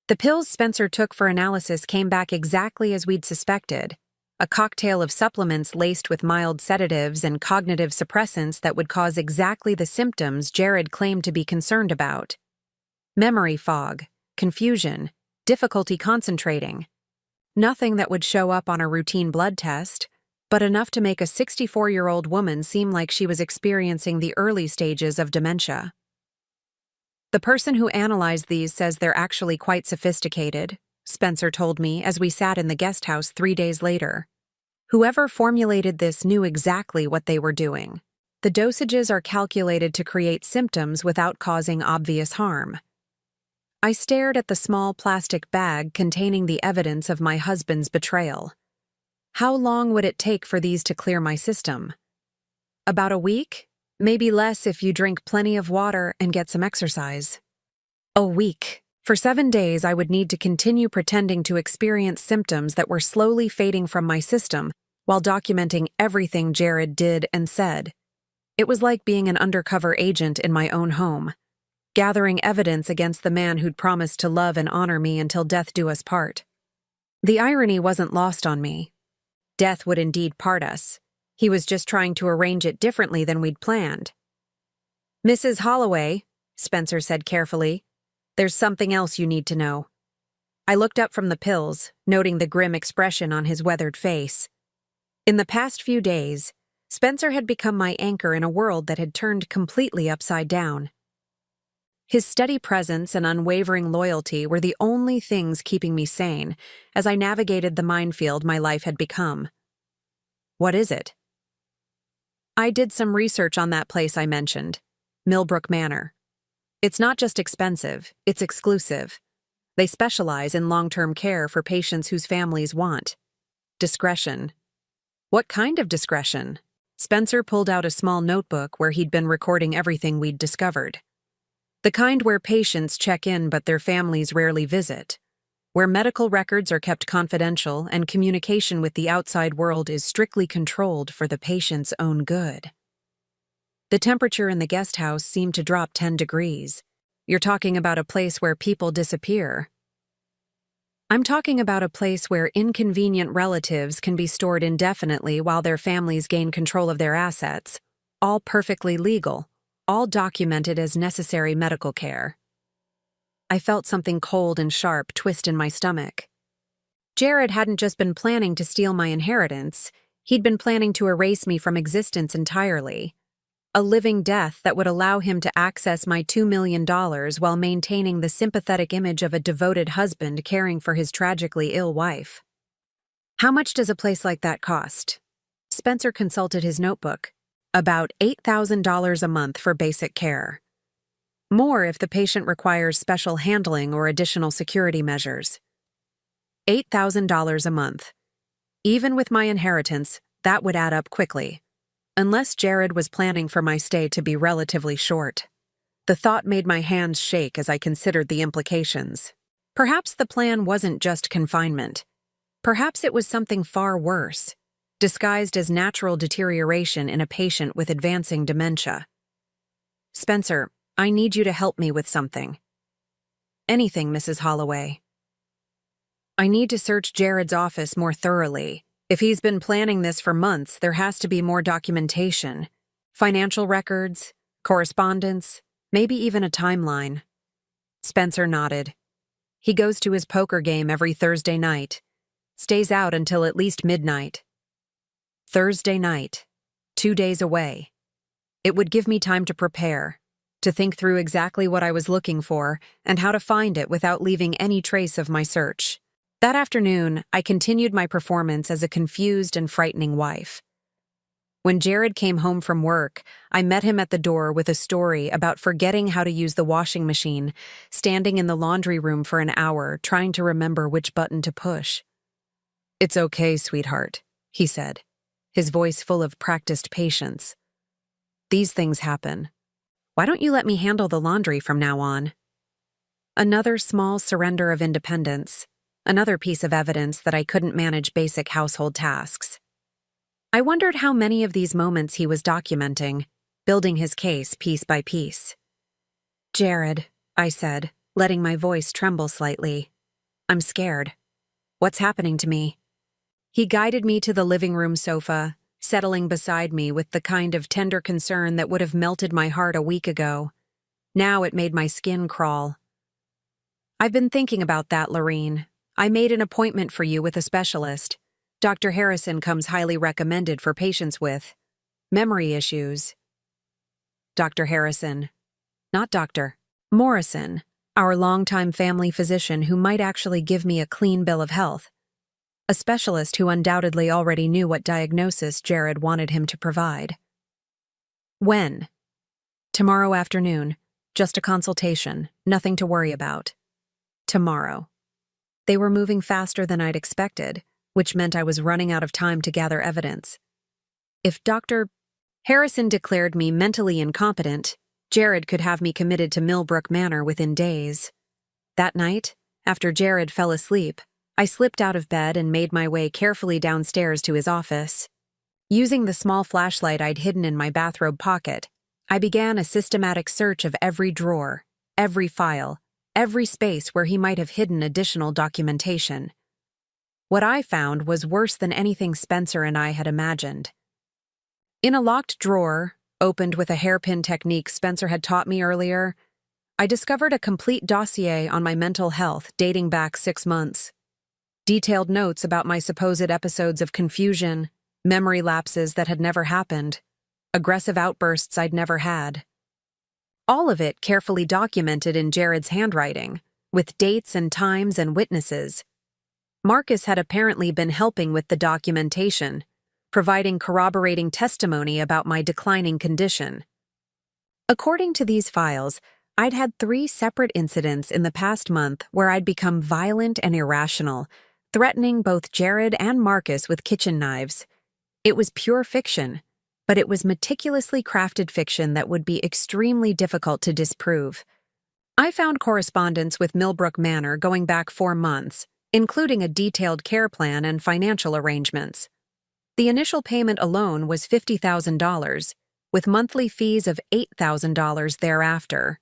Speaker 1: The pills Spencer took for analysis came back exactly as we'd suspected, a cocktail of supplements laced with mild sedatives and cognitive suppressants that would cause exactly the symptoms Jared claimed to be concerned about. Memory fog, confusion, difficulty concentrating. Nothing that would show up on a routine blood test, but enough to make a 64-year-old woman seem like she was experiencing the early stages of dementia. The person who analyzed these says they're actually quite sophisticated, Spencer told me as we sat in the guest house 3 days later. Whoever formulated this knew exactly what they were doing. The dosages are calculated to create symptoms without causing obvious harm. I stared at the small plastic bag containing the evidence of my husband's betrayal. How long would it take for these to clear my system? About a week? Maybe less if you drink plenty of water and get some exercise. A week. For 7 days, I would need to continue pretending to experience symptoms that were slowly fading from my system while documenting everything Jared did and said. It was like being an undercover agent in my own home, gathering evidence against the man who'd promised to love and honor me until death do us part. The irony wasn't lost on me. Death would indeed part us. He was just trying to arrange it differently than we'd planned. "Mrs. Holloway," Spencer said carefully, "there's something else you need to know." I looked up from the pills, noting the grim expression on his weathered face. In the past few days, Spencer had become my anchor in a world that had turned completely upside down. His steady presence and unwavering loyalty were the only things keeping me sane as I navigated the minefield my life had become. "What is it?" "I did some research on that place I mentioned, Millbrook Manor. It's not just expensive, it's exclusive. They specialize in long-term care for patients whose families want discretion." "What kind of discretion?" Spencer pulled out a small notebook where he'd been recording everything we'd discovered. "The kind where patients check in but their families rarely visit, where medical records are kept confidential and communication with the outside world is strictly controlled for the patient's own good." The temperature in the guest house seemed to drop 10 degrees. "You're talking about a place where people disappear." "I'm talking about a place where inconvenient relatives can be stored indefinitely while their families gain control of their assets, all perfectly legal, all documented as necessary medical care." I felt something cold and sharp twist in my stomach. Jared hadn't just been planning to steal my inheritance, he'd been planning to erase me from existence entirely. A living death that would allow him to access my $2 million while maintaining the sympathetic image of a devoted husband caring for his tragically ill wife. "How much does a place like that cost?" Spencer consulted his notebook. "About $8,000 a month for basic care. More if the patient requires special handling or additional security measures." $8,000 a month. Even with my inheritance, that would add up quickly. Unless Jared was planning for my stay to be relatively short. The thought made my hands shake as I considered the implications. Perhaps the plan wasn't just confinement. Perhaps it was something far worse, disguised as natural deterioration in a patient with advancing dementia. "Spencer, I need you to help me with something." "Anything, Mrs. Holloway." "I need to search Jared's office more thoroughly. If he's been planning this for months, there has to be more documentation. Financial records, correspondence, maybe even a timeline." Spencer nodded. "He goes to his poker game every Thursday night. Stays out until at least midnight." Thursday night. 2 days away. It would give me time to prepare, to think through exactly what I was looking for and how to find it without leaving any trace of my search. That afternoon, I continued my performance as a confused and frightening wife. When Jared came home from work, I met him at the door with a story about forgetting how to use the washing machine, standing in the laundry room for an hour trying to remember which button to push. "It's okay, sweetheart," he said, his voice full of practiced patience. "These things happen. Why don't you let me handle the laundry from now on?" Another small surrender of independence. Another piece of evidence that I couldn't manage basic household tasks. I wondered how many of these moments he was documenting, building his case piece by piece. "Jared," I said, letting my voice tremble slightly. "I'm scared. What's happening to me?" He guided me to the living room sofa, settling beside me with the kind of tender concern that would have melted my heart a week ago. Now it made my skin crawl. "I've been thinking about that, Lorene. I made an appointment for you with a specialist. Dr. Harrison comes highly recommended for patients with memory issues." "Dr. Harrison. Not Dr. Morrison," our longtime family physician who might actually give me a clean bill of health, a specialist who undoubtedly already knew what diagnosis Jared wanted him to provide. When? Tomorrow afternoon. Just a consultation, nothing to worry about. Tomorrow. They were moving faster than I'd expected, which meant I was running out of time to gather evidence. If Dr. Harrison declared me mentally incompetent, Jared could have me committed to Millbrook Manor within days. That night, after Jared fell asleep, I slipped out of bed and made my way carefully downstairs to his office. Using the small flashlight I'd hidden in my bathrobe pocket, I began a systematic search of every drawer, every file, every space where he might have hidden additional documentation. What I found was worse than anything Spencer and I had imagined. In a locked drawer, opened with a hairpin technique Spencer had taught me earlier, I discovered a complete dossier on my mental health dating back 6 months. Detailed notes about my supposed episodes of confusion, memory lapses that had never happened, aggressive outbursts I'd never had. All of it carefully documented in Jared's handwriting, with dates and times and witnesses. Marcus had apparently been helping with the documentation, providing corroborating testimony about my declining condition. According to these files, I'd had 3 separate incidents in the past month where I'd become violent and irrational, threatening both Jared and Marcus with kitchen knives. It was pure fiction, but it was meticulously crafted fiction that would be extremely difficult to disprove. I found correspondence with Millbrook Manor going back 4 months, including a detailed care plan and financial arrangements. The initial payment alone was $50,000, with monthly fees of $8,000 thereafter.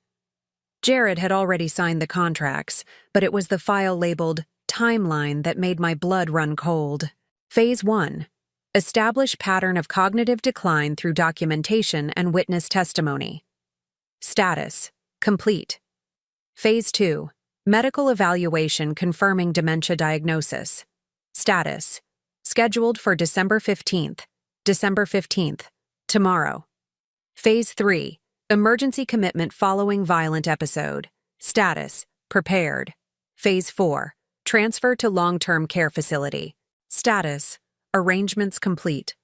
Speaker 1: Jared had already signed the contracts, but it was the file labeled Timeline that made my blood run cold. Phase 1. Establish pattern of cognitive decline through documentation and witness testimony. Status. Complete. Phase 2. Medical evaluation confirming dementia diagnosis. Status. Scheduled for December 15th. December 15th. Tomorrow. Phase 3. Emergency commitment following violent episode. Status. Prepared. Phase 4. Transfer to long-term care facility. Status. Arrangements complete.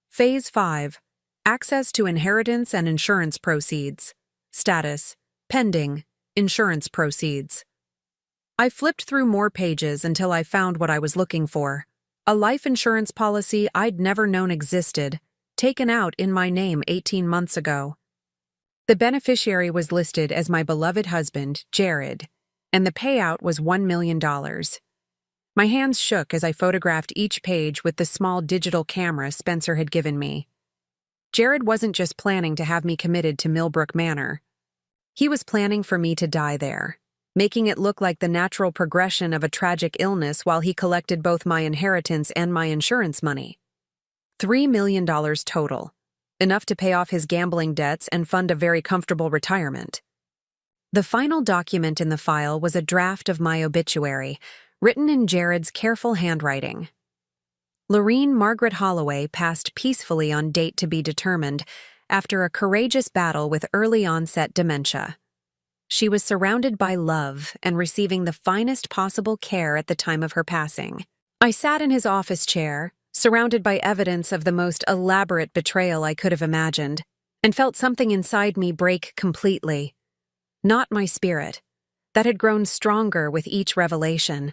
Speaker 1: Phase 5. Access to inheritance and insurance proceeds. Status. Pending. Insurance proceeds. I flipped through more pages until I found what I was looking for. A life insurance policy I'd never known existed, taken out in my name 18 months ago. The beneficiary was listed as my beloved husband, Jared, and the payout was $1 million. My hands shook as I photographed each page with the small digital camera Spencer had given me. Jared wasn't just planning to have me committed to Millbrook Manor. He was planning for me to die there, making it look like the natural progression of a tragic illness while he collected both my inheritance and my insurance money. $3 million total, enough to pay off his gambling debts and fund a very comfortable retirement. The final document in the file was a draft of my obituary, written in Jared's careful handwriting. Lorene Margaret Holloway passed peacefully on date to be determined after a courageous battle with early-onset dementia. She was surrounded by love and receiving the finest possible care at the time of her passing. I sat in his office chair, surrounded by evidence of the most elaborate betrayal I could have imagined, and felt something inside me break completely. Not my spirit, that had grown stronger with each revelation.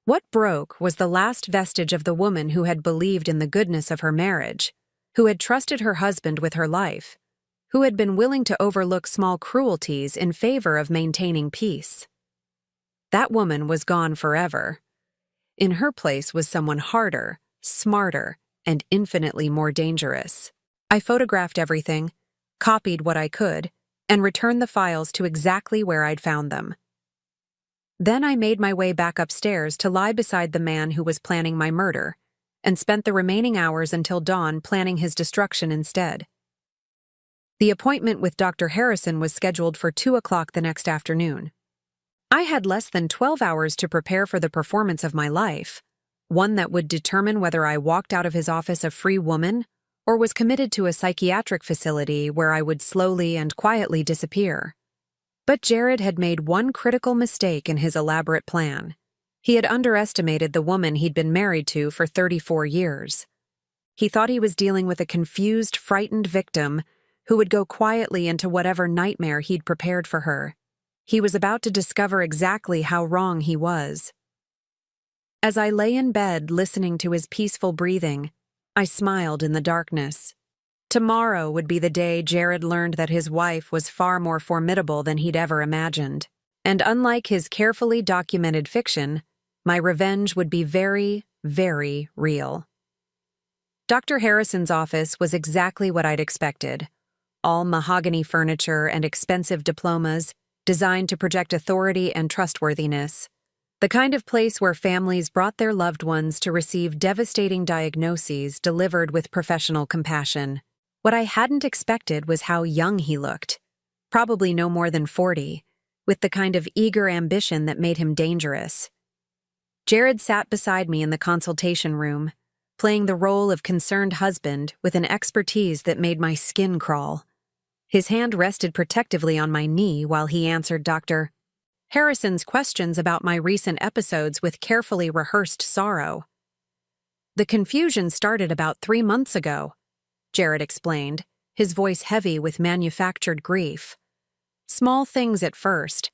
Speaker 1: What broke was the last vestige of the woman who had believed in the goodness of her marriage, who had trusted her husband with her life, who had been willing to overlook small cruelties in favor of maintaining peace. That woman was gone forever. In her place was someone harder, smarter, and infinitely more dangerous. I photographed everything, copied what I could, and returned the files to exactly where I'd found them. Then I made my way back upstairs to lie beside the man who was planning my murder, and spent the remaining hours until dawn planning his destruction instead. The appointment with Dr. Harrison was scheduled for 2 o'clock the next afternoon. I had less than 12 hours to prepare for the performance of my life, one that would determine whether I walked out of his office a free woman or was committed to a psychiatric facility where I would slowly and quietly disappear. But Jared had made one critical mistake in his elaborate plan. He had underestimated the woman he'd been married to for 34 years. He thought he was dealing with a confused, frightened victim who would go quietly into whatever nightmare he'd prepared for her. He was about to discover exactly how wrong he was. As I lay in bed listening to his peaceful breathing, I smiled in the darkness. Tomorrow would be the day Jared learned that his wife was far more formidable than he'd ever imagined. And unlike his carefully documented fiction, my revenge would be very, very real. Dr. Harrison's office was exactly what I'd expected. All mahogany furniture and expensive diplomas designed to project authority and trustworthiness. The kind of place where families brought their loved ones to receive devastating diagnoses delivered with professional compassion. What I hadn't expected was how young he looked. Probably no more than 40, with the kind of eager ambition that made him dangerous. Jared sat beside me in the consultation room, playing the role of concerned husband with an expertise that made my skin crawl. His hand rested protectively on my knee while he answered Dr. Harrison's questions about my recent episodes with carefully rehearsed sorrow. The confusion started about 3 months ago, Jared explained, his voice heavy with manufactured grief. Small things at first.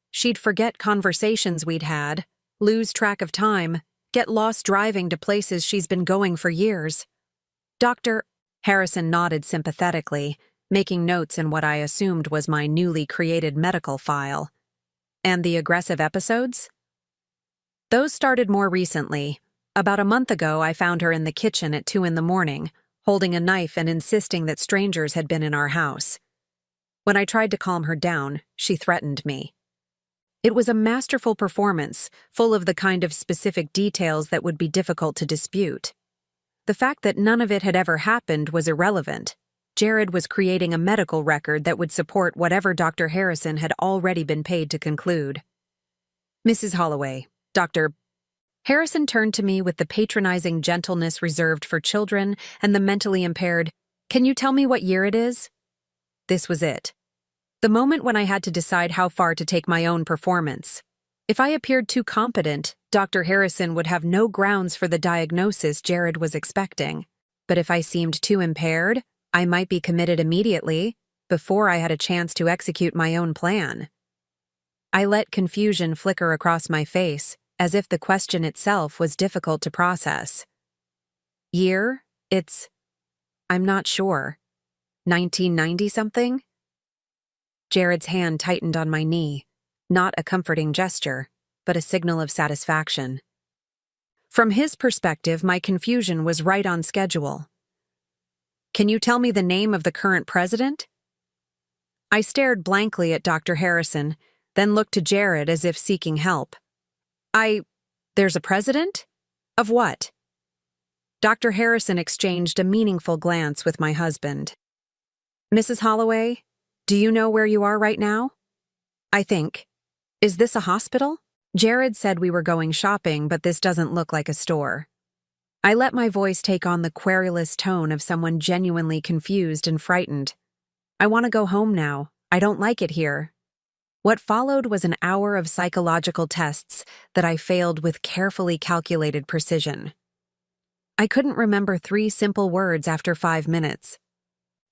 Speaker 1: She'd forget conversations we'd had, lose track of time, get lost driving to places she's been going for years. Dr. Harrison nodded sympathetically, making notes in what I assumed was my newly created medical file. And the aggressive episodes? Those started more recently. About a month ago, I found her in the kitchen at 2 a.m, holding a knife and insisting that strangers had been in our house. When I tried to calm her down, she threatened me. It was a masterful performance, full of the kind of specific details that would be difficult to dispute. The fact that none of it had ever happened was irrelevant. Jared was creating a medical record that would support whatever Dr. Harrison had already been paid to conclude. Mrs. Holloway, Dr. Harrison turned to me with the patronizing gentleness reserved for children and the mentally impaired. Can you tell me what year it is? This was it. The moment when I had to decide how far to take my own performance. If I appeared too competent, Dr. Harrison would have no grounds for the diagnosis Jared was expecting. But if I seemed too impaired, I might be committed immediately, before I had a chance to execute my own plan. I let confusion flicker across my face, as if the question itself was difficult to process. Year? I'm not sure. 1990-something? Jared's hand tightened on my knee, not a comforting gesture, but a signal of satisfaction. From his perspective, my confusion was right on schedule. Can you tell me the name of the current president? I stared blankly at Dr. Harrison, then looked to Jared as if seeking help. There's a president? Of what? Dr. Harrison exchanged a meaningful glance with my husband. Mrs. Holloway, do you know where you are right now? I think. Is this a hospital? Jared said we were going shopping, but this doesn't look like a store. I let my voice take on the querulous tone of someone genuinely confused and frightened. I want to go home now. I don't like it here. What followed was an hour of psychological tests that I failed with carefully calculated precision. I couldn't remember 3 simple words after 5 minutes.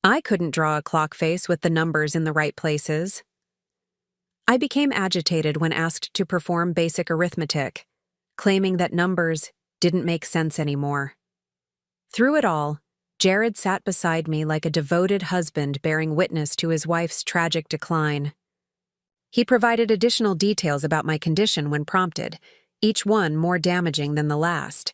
Speaker 1: I couldn't draw a clock face with the numbers in the right places. I became agitated when asked to perform basic arithmetic, claiming that numbers didn't make sense anymore. Through it all, Jared sat beside me like a devoted husband bearing witness to his wife's tragic decline. He provided additional details about my condition when prompted, each one more damaging than the last.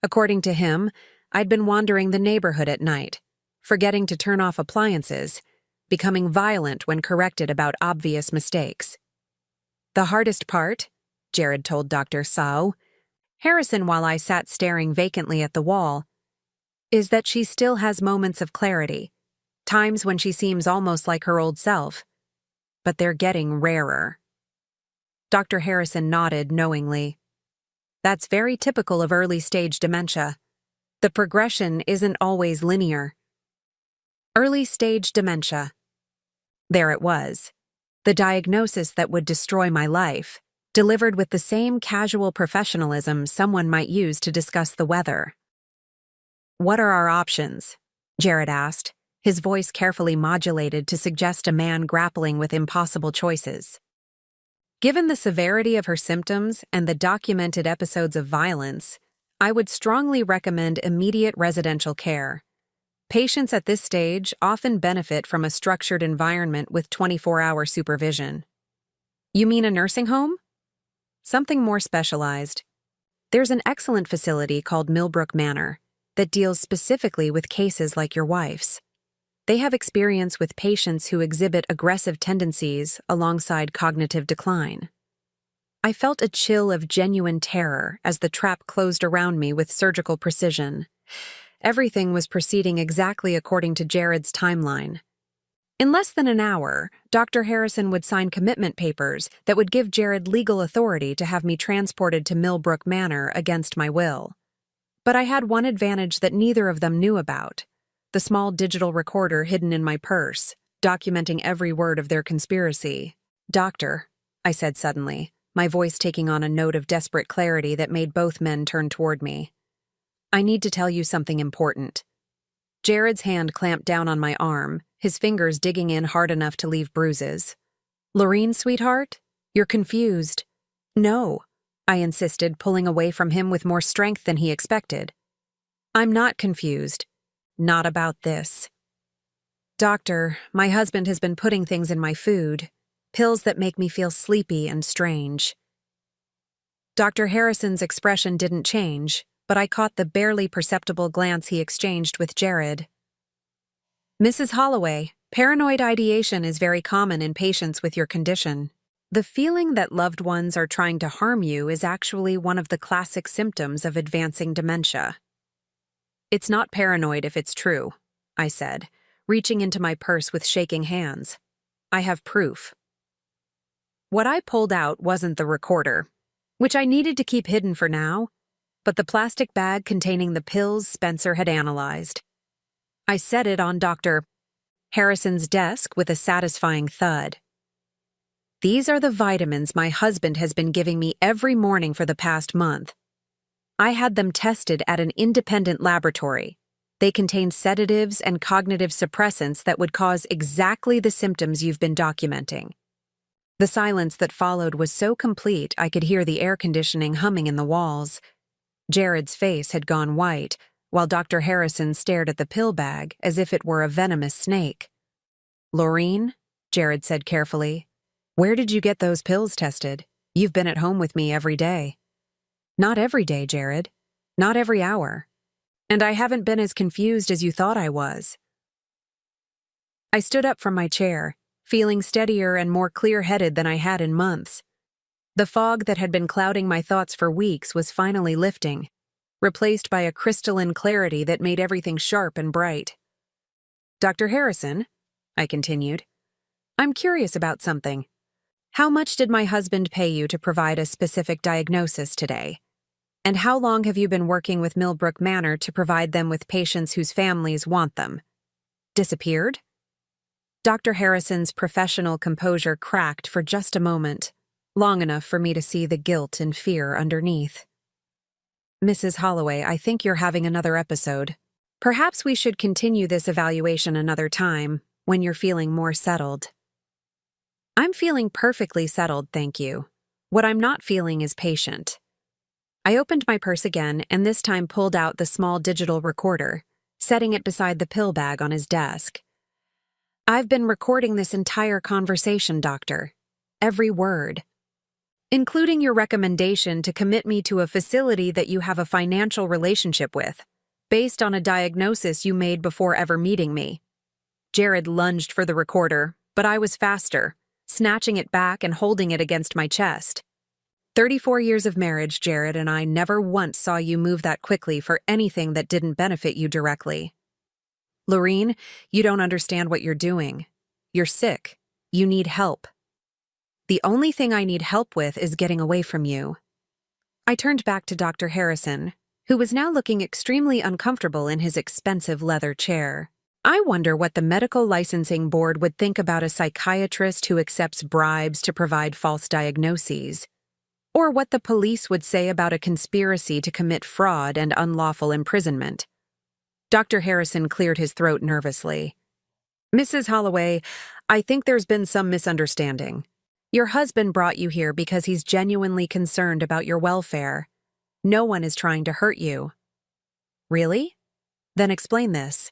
Speaker 1: According to him, I'd been wandering the neighborhood at night, forgetting to turn off appliances, becoming violent when corrected about obvious mistakes. The hardest part, Jared told Dr. Sao, Harrison while I sat staring vacantly at the wall, is that she still has moments of clarity, times when she seems almost like her old self, but they're getting rarer. Dr. Harrison nodded knowingly. That's very typical of early-stage dementia. The progression isn't always linear. Early-stage dementia. There it was. The diagnosis that would destroy my life, delivered with the same casual professionalism someone might use to discuss the weather. "What are our options?" Jared asked, his voice carefully modulated to suggest a man grappling with impossible choices. Given the severity of her symptoms and the documented episodes of violence, I would strongly recommend immediate residential care. Patients at this stage often benefit from a structured environment with 24-hour supervision. "You mean a nursing home?" "Something more specialized. There's an excellent facility called Millbrook Manor that deals specifically with cases like your wife's. They have experience with patients who exhibit aggressive tendencies alongside cognitive decline." I felt a chill of genuine terror as the trap closed around me with surgical precision. Everything was proceeding exactly according to Jared's timeline. In less than an hour, Dr. Harrison would sign commitment papers that would give Jared legal authority to have me transported to Millbrook Manor against my will. But I had one advantage that neither of them knew about: the small digital recorder hidden in my purse, documenting every word of their conspiracy. "Doctor," I said suddenly, my voice taking on a note of desperate clarity that made both men turn toward me. "I need to tell you something important." Jared's hand clamped down on my arm, his fingers digging in hard enough to leave bruises. "Lorene, sweetheart, you're confused." "No," I insisted, pulling away from him with more strength than he expected. "I'm not confused. Not about this. Doctor, my husband has been putting things in my food, pills that make me feel sleepy and strange." Dr. Harrison's expression didn't change, but I caught the barely perceptible glance he exchanged with Jared. "Mrs. Holloway, paranoid ideation is very common in patients with your condition. The feeling that loved ones are trying to harm you is actually one of the classic symptoms of advancing dementia." "It's not paranoid if it's true," I said, reaching into my purse with shaking hands. "I have proof." What I pulled out wasn't the recorder, which I needed to keep hidden for now, but the plastic bag containing the pills Spencer had analyzed. I set it on Dr. Harrison's desk with a satisfying thud. "These are the vitamins my husband has been giving me every morning for the past month. I had them tested at an independent laboratory. They contain sedatives and cognitive suppressants that would cause exactly the symptoms you've been documenting." The silence that followed was so complete I could hear the air conditioning humming in the walls. Jared's face had gone white, while Dr. Harrison stared at the pill bag as if it were a venomous snake. "Lorene," Jared said carefully, "where did you get those pills tested? You've been at home with me every day." "Not every day, Jared. Not every hour. And I haven't been as confused as you thought I was." I stood up from my chair, feeling steadier and more clear-headed than I had in months. The fog that had been clouding my thoughts for weeks was finally lifting, replaced by a crystalline clarity that made everything sharp and bright. "Dr. Harrison," I continued, "I'm curious about something. How much did my husband pay you to provide a specific diagnosis today? And how long have you been working with Millbrook Manor to provide them with patients whose families want them? Disappeared?" Dr. Harrison's professional composure cracked for just a moment, long enough for me to see the guilt and fear underneath. "Mrs. Holloway, I think you're having another episode. Perhaps we should continue this evaluation another time, when you're feeling more settled." "I'm feeling perfectly settled, thank you. What I'm not feeling is patient." I opened my purse again and this time pulled out the small digital recorder, setting it beside the pill bag on his desk. "I've been recording this entire conversation, doctor. Every word. Including your recommendation to commit me to a facility that you have a financial relationship with, based on a diagnosis you made before ever meeting me." Jared lunged for the recorder, but I was faster, snatching it back and holding it against my chest. 34 years of marriage, Jared, and I never once saw you move that quickly for anything that didn't benefit you directly. "Lorene, you don't understand what you're doing. You're sick. You need help. The only thing I need help with is getting away from you." I turned back to Dr. Harrison, who was now looking extremely uncomfortable in his expensive leather chair. I wonder what the medical licensing board would think about a psychiatrist who accepts bribes to provide false diagnoses, or what the police would say about a conspiracy to commit fraud and unlawful imprisonment. Dr. Harrison cleared his throat nervously. Mrs. Holloway, I think there's been some misunderstanding. Your husband brought you here because he's genuinely concerned about your welfare. No one is trying to hurt you. Really? Then explain this.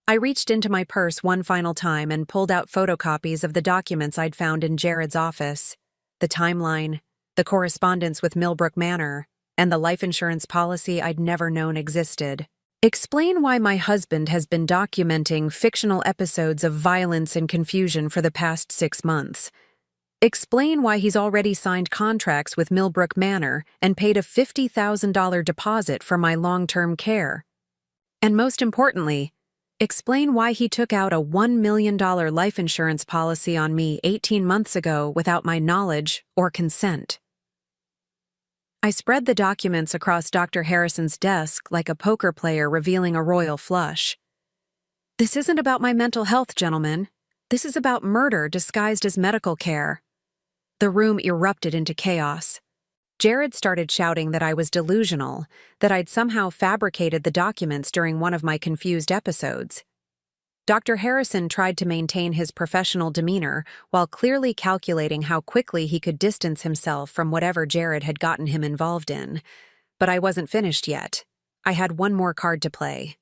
Speaker 1: I reached into my purse one final time and pulled out photocopies of the documents I'd found in Jared's office, the timeline, the correspondence with Millbrook Manor, and the life insurance policy I'd never known existed. Explain why my husband has been documenting fictional episodes of violence and confusion for the past 6 months. Explain why he's already signed contracts with Millbrook Manor and paid a $50,000 deposit for my long-term care. And most importantly, explain why he took out a $1 million life insurance policy on me 18 months ago without my knowledge or consent. I spread the documents across Dr. Harrison's desk like a poker player revealing a royal flush. This isn't about my mental health, gentlemen. This is about murder disguised as medical care. The room erupted into chaos. Jared started shouting that I was delusional, that I'd somehow fabricated the documents during one of my confused episodes. Dr. Harrison tried to maintain his professional demeanor while clearly calculating how quickly he could distance himself from whatever Jared had gotten him involved in. But I wasn't finished yet. I had one more card to play.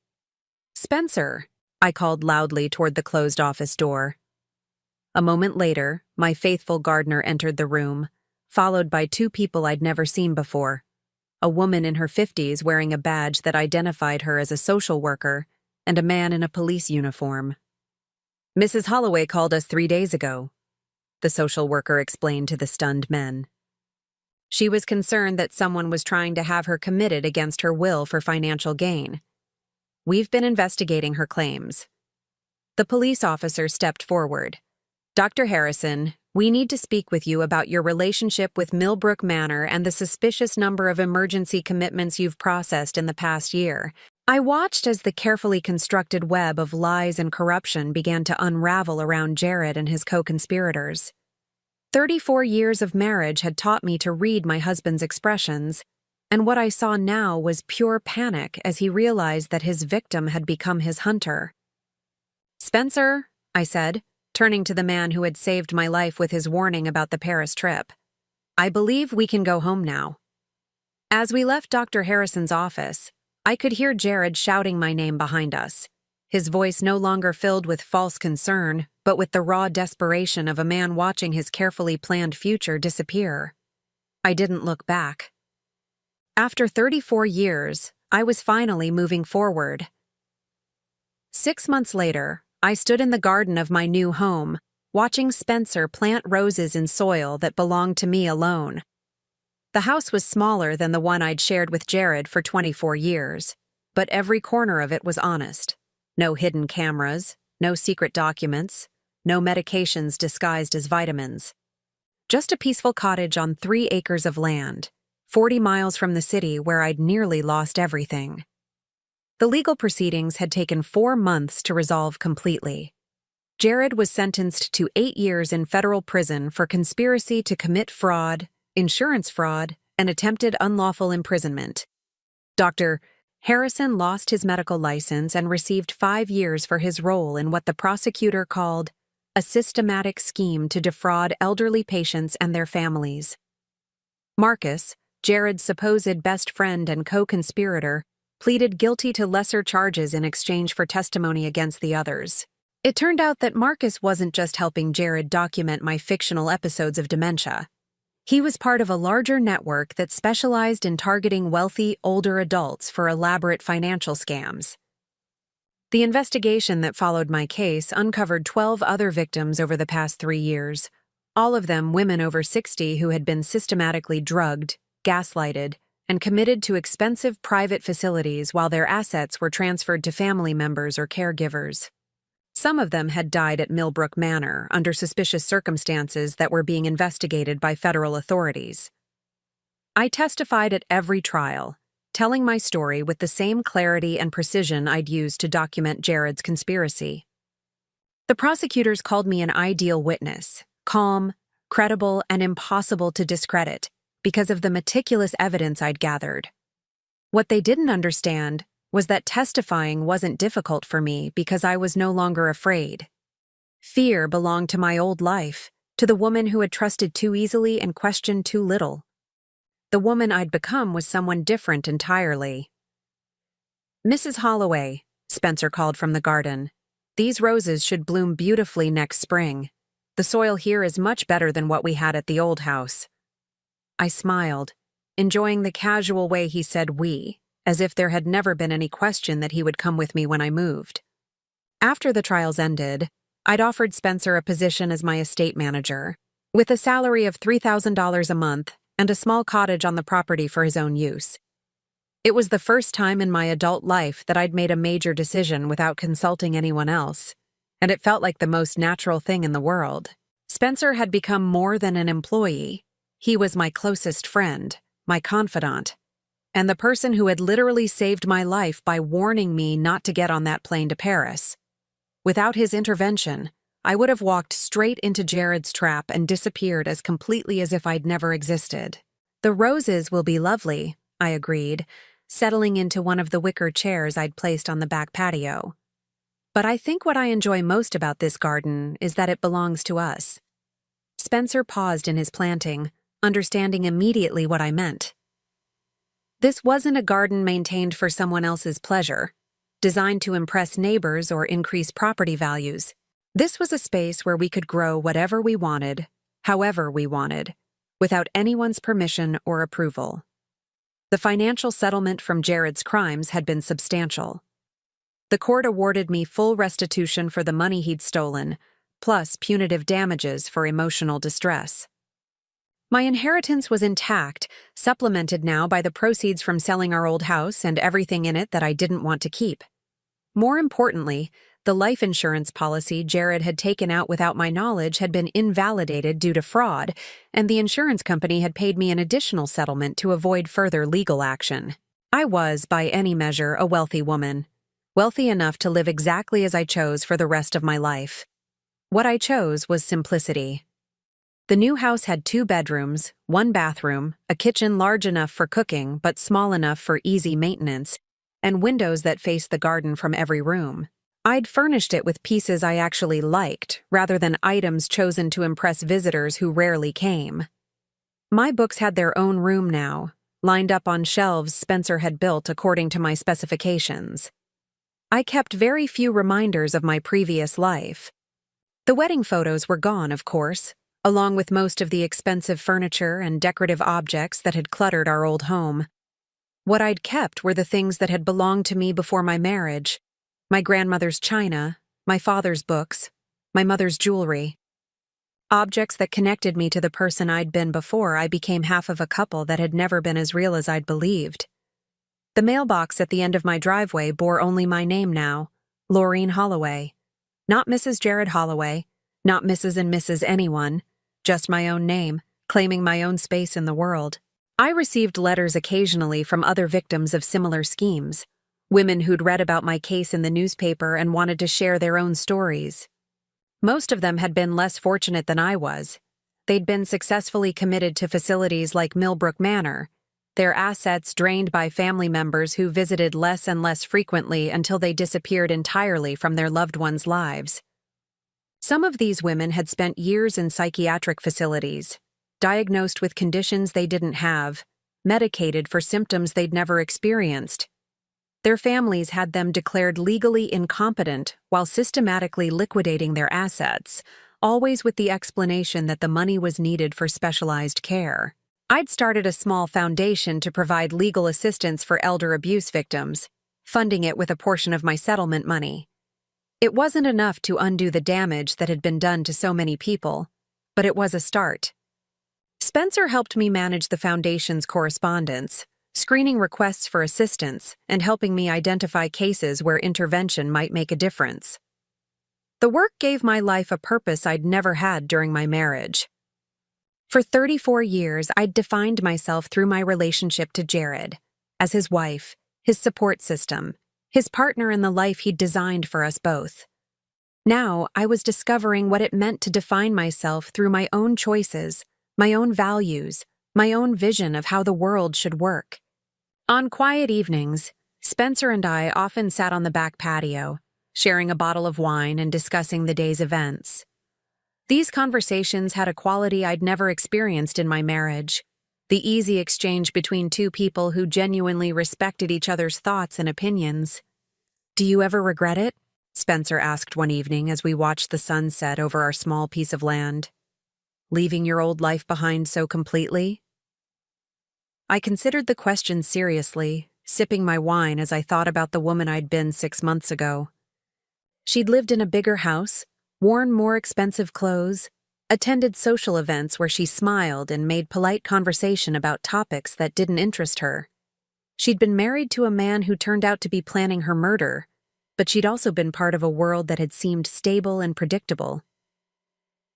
Speaker 1: Spencer, I called loudly toward the closed office door. A moment later, my faithful gardener entered the room, followed by 2 people I'd never seen before. A woman in her 50s wearing a badge that identified her as a social worker, and a man in a police uniform. Mrs. Holloway called us 3 days ago, the social worker explained to the stunned men. She was concerned that someone was trying to have her committed against her will for financial gain. We've been investigating her claims. The police officer stepped forward. Dr. Harrison, we need to speak with you about your relationship with Millbrook Manor and the suspicious number of emergency commitments you've processed in the past year. I watched as the carefully constructed web of lies and corruption began to unravel around Jared and his co-conspirators. 34 years of marriage had taught me to read my husband's expressions, and what I saw now was pure panic as he realized that his victim had become his hunter. Spencer, I said, turning to the man who had saved my life with his warning about the Paris trip. I believe we can go home now. As we left Dr. Harrison's office, I could hear Jared shouting my name behind us, his voice no longer filled with false concern, but with the raw desperation of a man watching his carefully planned future disappear. I didn't look back. After 34 years, I was finally moving forward. 6 months later, I stood in the garden of my new home, watching Spencer plant roses in soil that belonged to me alone. The house was smaller than the one I'd shared with Jared for 24 years, but every corner of it was honest. No hidden cameras, no secret documents, no medications disguised as vitamins. Just a peaceful cottage on 3 acres of land, 40 miles from the city where I'd nearly lost everything. The legal proceedings had taken 4 months to resolve completely. Jared was sentenced to 8 years in federal prison for conspiracy to commit fraud, insurance fraud, and attempted unlawful imprisonment. Dr. Harrison lost his medical license and received 5 years for his role in what the prosecutor called a systematic scheme to defraud elderly patients and their families. Marcus, Jared's supposed best friend and co-conspirator, pleaded guilty to lesser charges in exchange for testimony against the others. It turned out that Marcus wasn't just helping Jared document my fictional episodes of dementia. He was part of a larger network that specialized in targeting wealthy, older adults for elaborate financial scams. The investigation that followed my case uncovered 12 other victims over the past 3 years, all of them women over 60 who had been systematically drugged, gaslighted, and committed to expensive private facilities while their assets were transferred to family members or caregivers. Some of them had died at Millbrook Manor under suspicious circumstances that were being investigated by federal authorities. I testified at every trial, telling my story with the same clarity and precision I'd used to document Jared's conspiracy. The prosecutors called me an ideal witness, calm, credible, and impossible to discredit because of the meticulous evidence I'd gathered. What they didn't understand was that testifying wasn't difficult for me because I was no longer afraid. Fear belonged to my old life, to the woman who had trusted too easily and questioned too little. The woman I'd become was someone different entirely. "Mrs. Holloway," Spencer called from the garden, "these roses should bloom beautifully next spring. The soil here is much better than what we had at the old house." I smiled, enjoying the casual way he said "we," as if there had never been any question that he would come with me when I moved. After the trials ended, I'd offered Spencer a position as my estate manager, with a salary of $3,000 a month and a small cottage on the property for his own use. It was the first time in my adult life that I'd made a major decision without consulting anyone else, and it felt like the most natural thing in the world. Spencer had become more than an employee. He was my closest friend, my confidant, and the person who had literally saved my life by warning me not to get on that plane to Paris. Without his intervention, I would have walked straight into Jared's trap and disappeared as completely as if I'd never existed. "The roses will be lovely," I agreed, settling into one of the wicker chairs I'd placed on the back patio. "But I think what I enjoy most about this garden is that it belongs to us." Spencer paused in his planting, understanding immediately what I meant. This wasn't a garden maintained for someone else's pleasure, designed to impress neighbors or increase property values. This was a space where we could grow whatever we wanted, however we wanted, without anyone's permission or approval. The financial settlement from Jared's crimes had been substantial. The court awarded me full restitution for the money he'd stolen, plus punitive damages for emotional distress. My inheritance was intact, supplemented now by the proceeds from selling our old house and everything in it that I didn't want to keep. More importantly, the life insurance policy Jared had taken out without my knowledge had been invalidated due to fraud, and the insurance company had paid me an additional settlement to avoid further legal action. I was, by any measure, a wealthy woman, wealthy enough to live exactly as I chose for the rest of my life. What I chose was simplicity. The new house had 2 bedrooms, 1 bathroom, a kitchen large enough for cooking but small enough for easy maintenance, and windows that faced the garden from every room. I'd furnished it with pieces I actually liked, rather than items chosen to impress visitors who rarely came. My books had their own room now, lined up on shelves Spencer had built according to my specifications. I kept very few reminders of my previous life. The wedding photos were gone, of course, along with most of the expensive furniture and decorative objects that had cluttered our old home. What I'd kept were the things that had belonged to me before my marriage: my grandmother's china, my father's books, my mother's jewelry. Objects that connected me to the person I'd been before I became half of a couple that had never been as real as I'd believed. The mailbox at the end of my driveway bore only my name now, Laureen Holloway. Not Mrs. Jared Holloway, not Mrs. and Mrs. anyone, just my own name, claiming my own space in the world. I received letters occasionally from other victims of similar schemes, women who'd read about my case in the newspaper and wanted to share their own stories. Most of them had been less fortunate than I was. They'd been successfully committed to facilities like Millbrook Manor, their assets drained by family members who visited less and less frequently until they disappeared entirely from their loved ones' lives. Some of these women had spent years in psychiatric facilities, diagnosed with conditions they didn't have, medicated for symptoms they'd never experienced. Their families had them declared legally incompetent while systematically liquidating their assets, always with the explanation that the money was needed for specialized care. I'd started a small foundation to provide legal assistance for elder abuse victims, funding it with a portion of my settlement money. It wasn't enough to undo the damage that had been done to so many people, but it was a start. Spencer helped me manage the foundation's correspondence, screening requests for assistance and helping me identify cases where intervention might make a difference. The work gave my life a purpose I'd never had during my marriage. For 34 years, I'd defined myself through my relationship to Jared, as his wife, his support system, his partner in the life he'd designed for us both. Now, I was discovering what it meant to define myself through my own choices, my own values, my own vision of how the world should work. On quiet evenings, Spencer and I often sat on the back patio, sharing a bottle of wine and discussing the day's events. These conversations had a quality I'd never experienced in my marriage, the easy exchange between two people who genuinely respected each other's thoughts and opinions. "Do you ever regret it?" Spencer asked one evening as we watched the sun set over our small piece of land. "Leaving your old life behind so completely?" I considered the question seriously, sipping my wine as I thought about the woman I'd been 6 months ago. She'd lived in a bigger house, worn more expensive clothes, attended social events where she smiled and made polite conversation about topics that didn't interest her. She'd been married to a man who turned out to be planning her murder, but she'd also been part of a world that had seemed stable and predictable.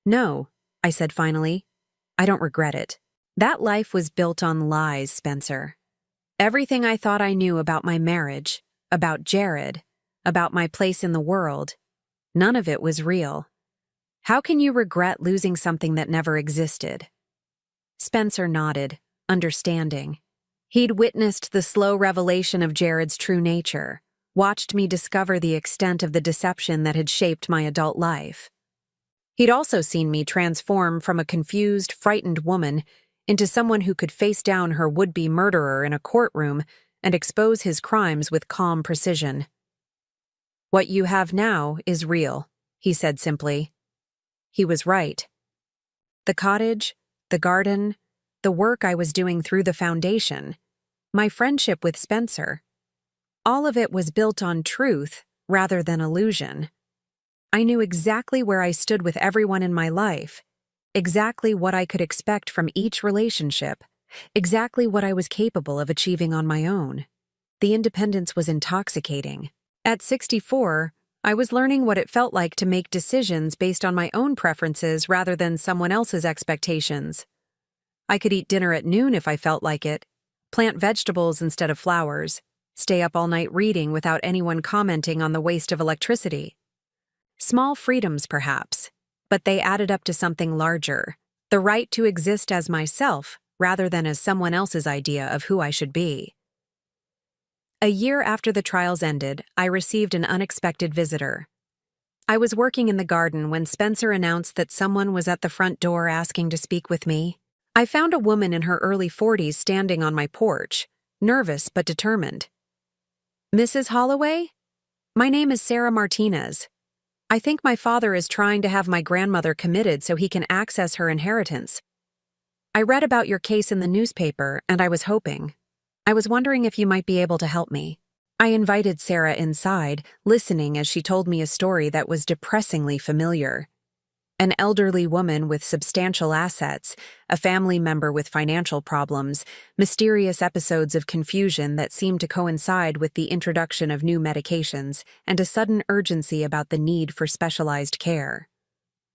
Speaker 1: "No," I said finally, "I don't regret it. That life was built on lies, Spencer. Everything I thought I knew about my marriage, about Jared, about my place in the world, none of it was real. How can you regret losing something that never existed?" Spencer nodded, understanding. He'd witnessed the slow revelation of Jared's true nature, watched me discover the extent of the deception that had shaped my adult life. He'd also seen me transform from a confused, frightened woman into someone who could face down her would-be murderer in a courtroom and expose his crimes with calm precision. "What you have now is real," he said simply. He was right. The cottage, the garden, the work I was doing through the foundation, my friendship with Spencer, all of it was built on truth rather than illusion. I knew exactly where I stood with everyone in my life, exactly what I could expect from each relationship, exactly what I was capable of achieving on my own. The independence was intoxicating. At 64, I was learning what it felt like to make decisions based on my own preferences rather than someone else's expectations. I could eat dinner at noon if I felt like it, plant vegetables instead of flowers, stay up all night reading without anyone commenting on the waste of electricity. Small freedoms, perhaps, but they added up to something larger, the right to exist as myself rather than as someone else's idea of who I should be. A year after the trials ended, I received an unexpected visitor. I was working in the garden when Spencer announced that someone was at the front door asking to speak with me. I found a woman in her early 40s standing on my porch, nervous but determined. "Mrs. Holloway? My name is Sarah Martinez. I think my father is trying to have my grandmother committed so he can access her inheritance. I read about your case in the newspaper, and I was hoping. I was wondering if you might be able to help me." I invited Sarah inside, listening as she told me a story that was depressingly familiar. An elderly woman with substantial assets, a family member with financial problems, mysterious episodes of confusion that seemed to coincide with the introduction of new medications, and a sudden urgency about the need for specialized care.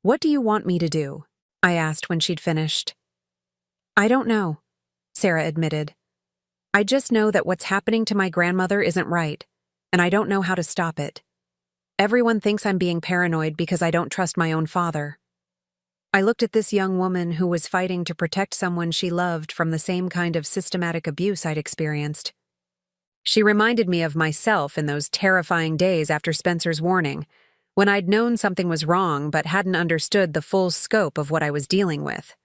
Speaker 1: "What do you want me to do?" I asked when she'd finished. "I don't know," Sarah admitted. "I just know that what's happening to my grandmother isn't right, and I don't know how to stop it. Everyone thinks I'm being paranoid because I don't trust my own father." I looked at this young woman who was fighting to protect someone she loved from the same kind of systematic abuse I'd experienced. She reminded me of myself in those terrifying days after Spencer's warning, when I'd known something was wrong but hadn't understood the full scope of what I was dealing with.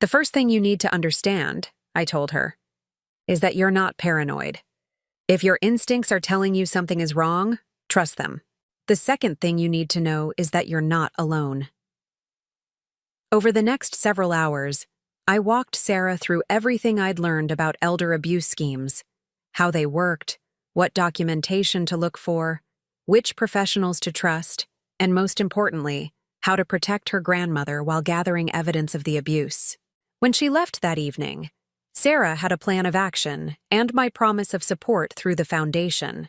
Speaker 1: "The first thing you need to understand," I told her, "is that you're not paranoid. If your instincts are telling you something is wrong, trust them. The second thing you need to know is that you're not alone." Over the next several hours, I walked Sarah through everything I'd learned about elder abuse schemes, how they worked, what documentation to look for, which professionals to trust, and most importantly, how to protect her grandmother while gathering evidence of the abuse. When she left that evening, Sarah had a plan of action and my promise of support through the foundation.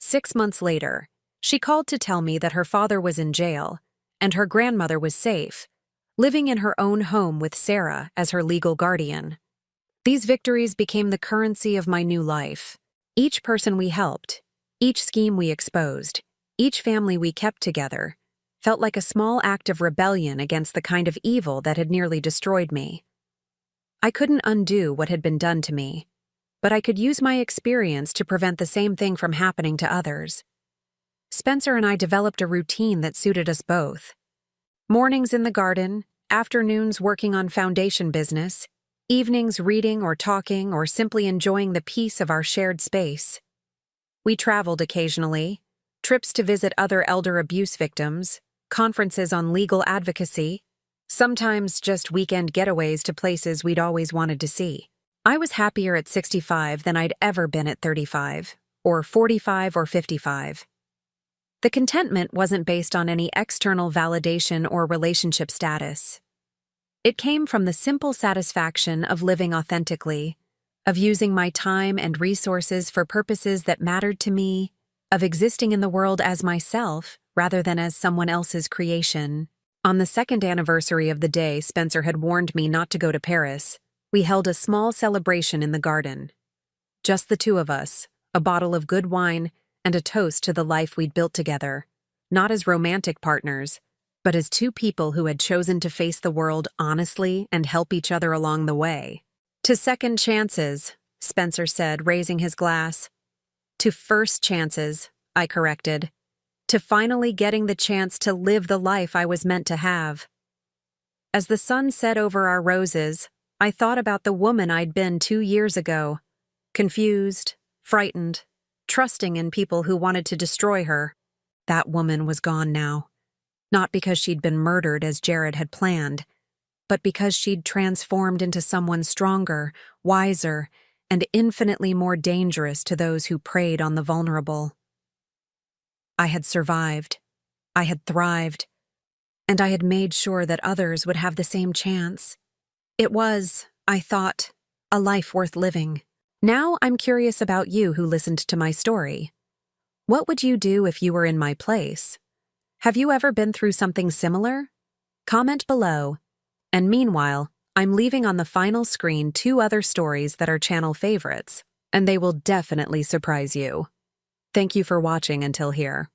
Speaker 1: 6 months later, she called to tell me that her father was in jail and her grandmother was safe, living in her own home with Sarah as her legal guardian. These victories became the currency of my new life. Each person we helped, each scheme we exposed, each family we kept together, felt like a small act of rebellion against the kind of evil that had nearly destroyed me. I couldn't undo what had been done to me, but I could use my experience to prevent the same thing from happening to others. Spencer and I developed a routine that suited us both. Mornings in the garden, afternoons working on foundation business, evenings reading or talking or simply enjoying the peace of our shared space. We traveled occasionally, trips to visit other elder abuse victims, conferences on legal advocacy, sometimes just weekend getaways to places we'd always wanted to see. I was happier at 65 than I'd ever been at 35, or 45 or 55. The contentment wasn't based on any external validation or relationship status. It came from the simple satisfaction of living authentically, of using my time and resources for purposes that mattered to me, of existing in the world as myself rather than as someone else's creation. On the second anniversary of the day Spencer had warned me not to go to Paris, we held a small celebration in the garden. Just the two of us, a bottle of good wine, and a toast to the life we'd built together, not as romantic partners, but as two people who had chosen to face the world honestly and help each other along the way. To second chances, Spencer said, raising his glass. To first chances, I corrected. To finally getting the chance to live the life I was meant to have. As the sun set over our roses, I thought about the woman I'd been 2 years ago, confused, frightened, trusting in people who wanted to destroy her. That woman was gone now. Not because she'd been murdered as Jared had planned, but because she'd transformed into someone stronger, wiser, and infinitely more dangerous to those who preyed on the vulnerable. I had survived, I had thrived, and I had made sure that others would have the same chance. It was, I thought, a life worth living. Now I'm curious about you who listened to my story. What would you do if you were in my place? Have you ever been through something similar? Comment below. And meanwhile, I'm leaving on the final screen 2 other stories that are channel favorites, and they will definitely surprise you. Thank you for watching until here.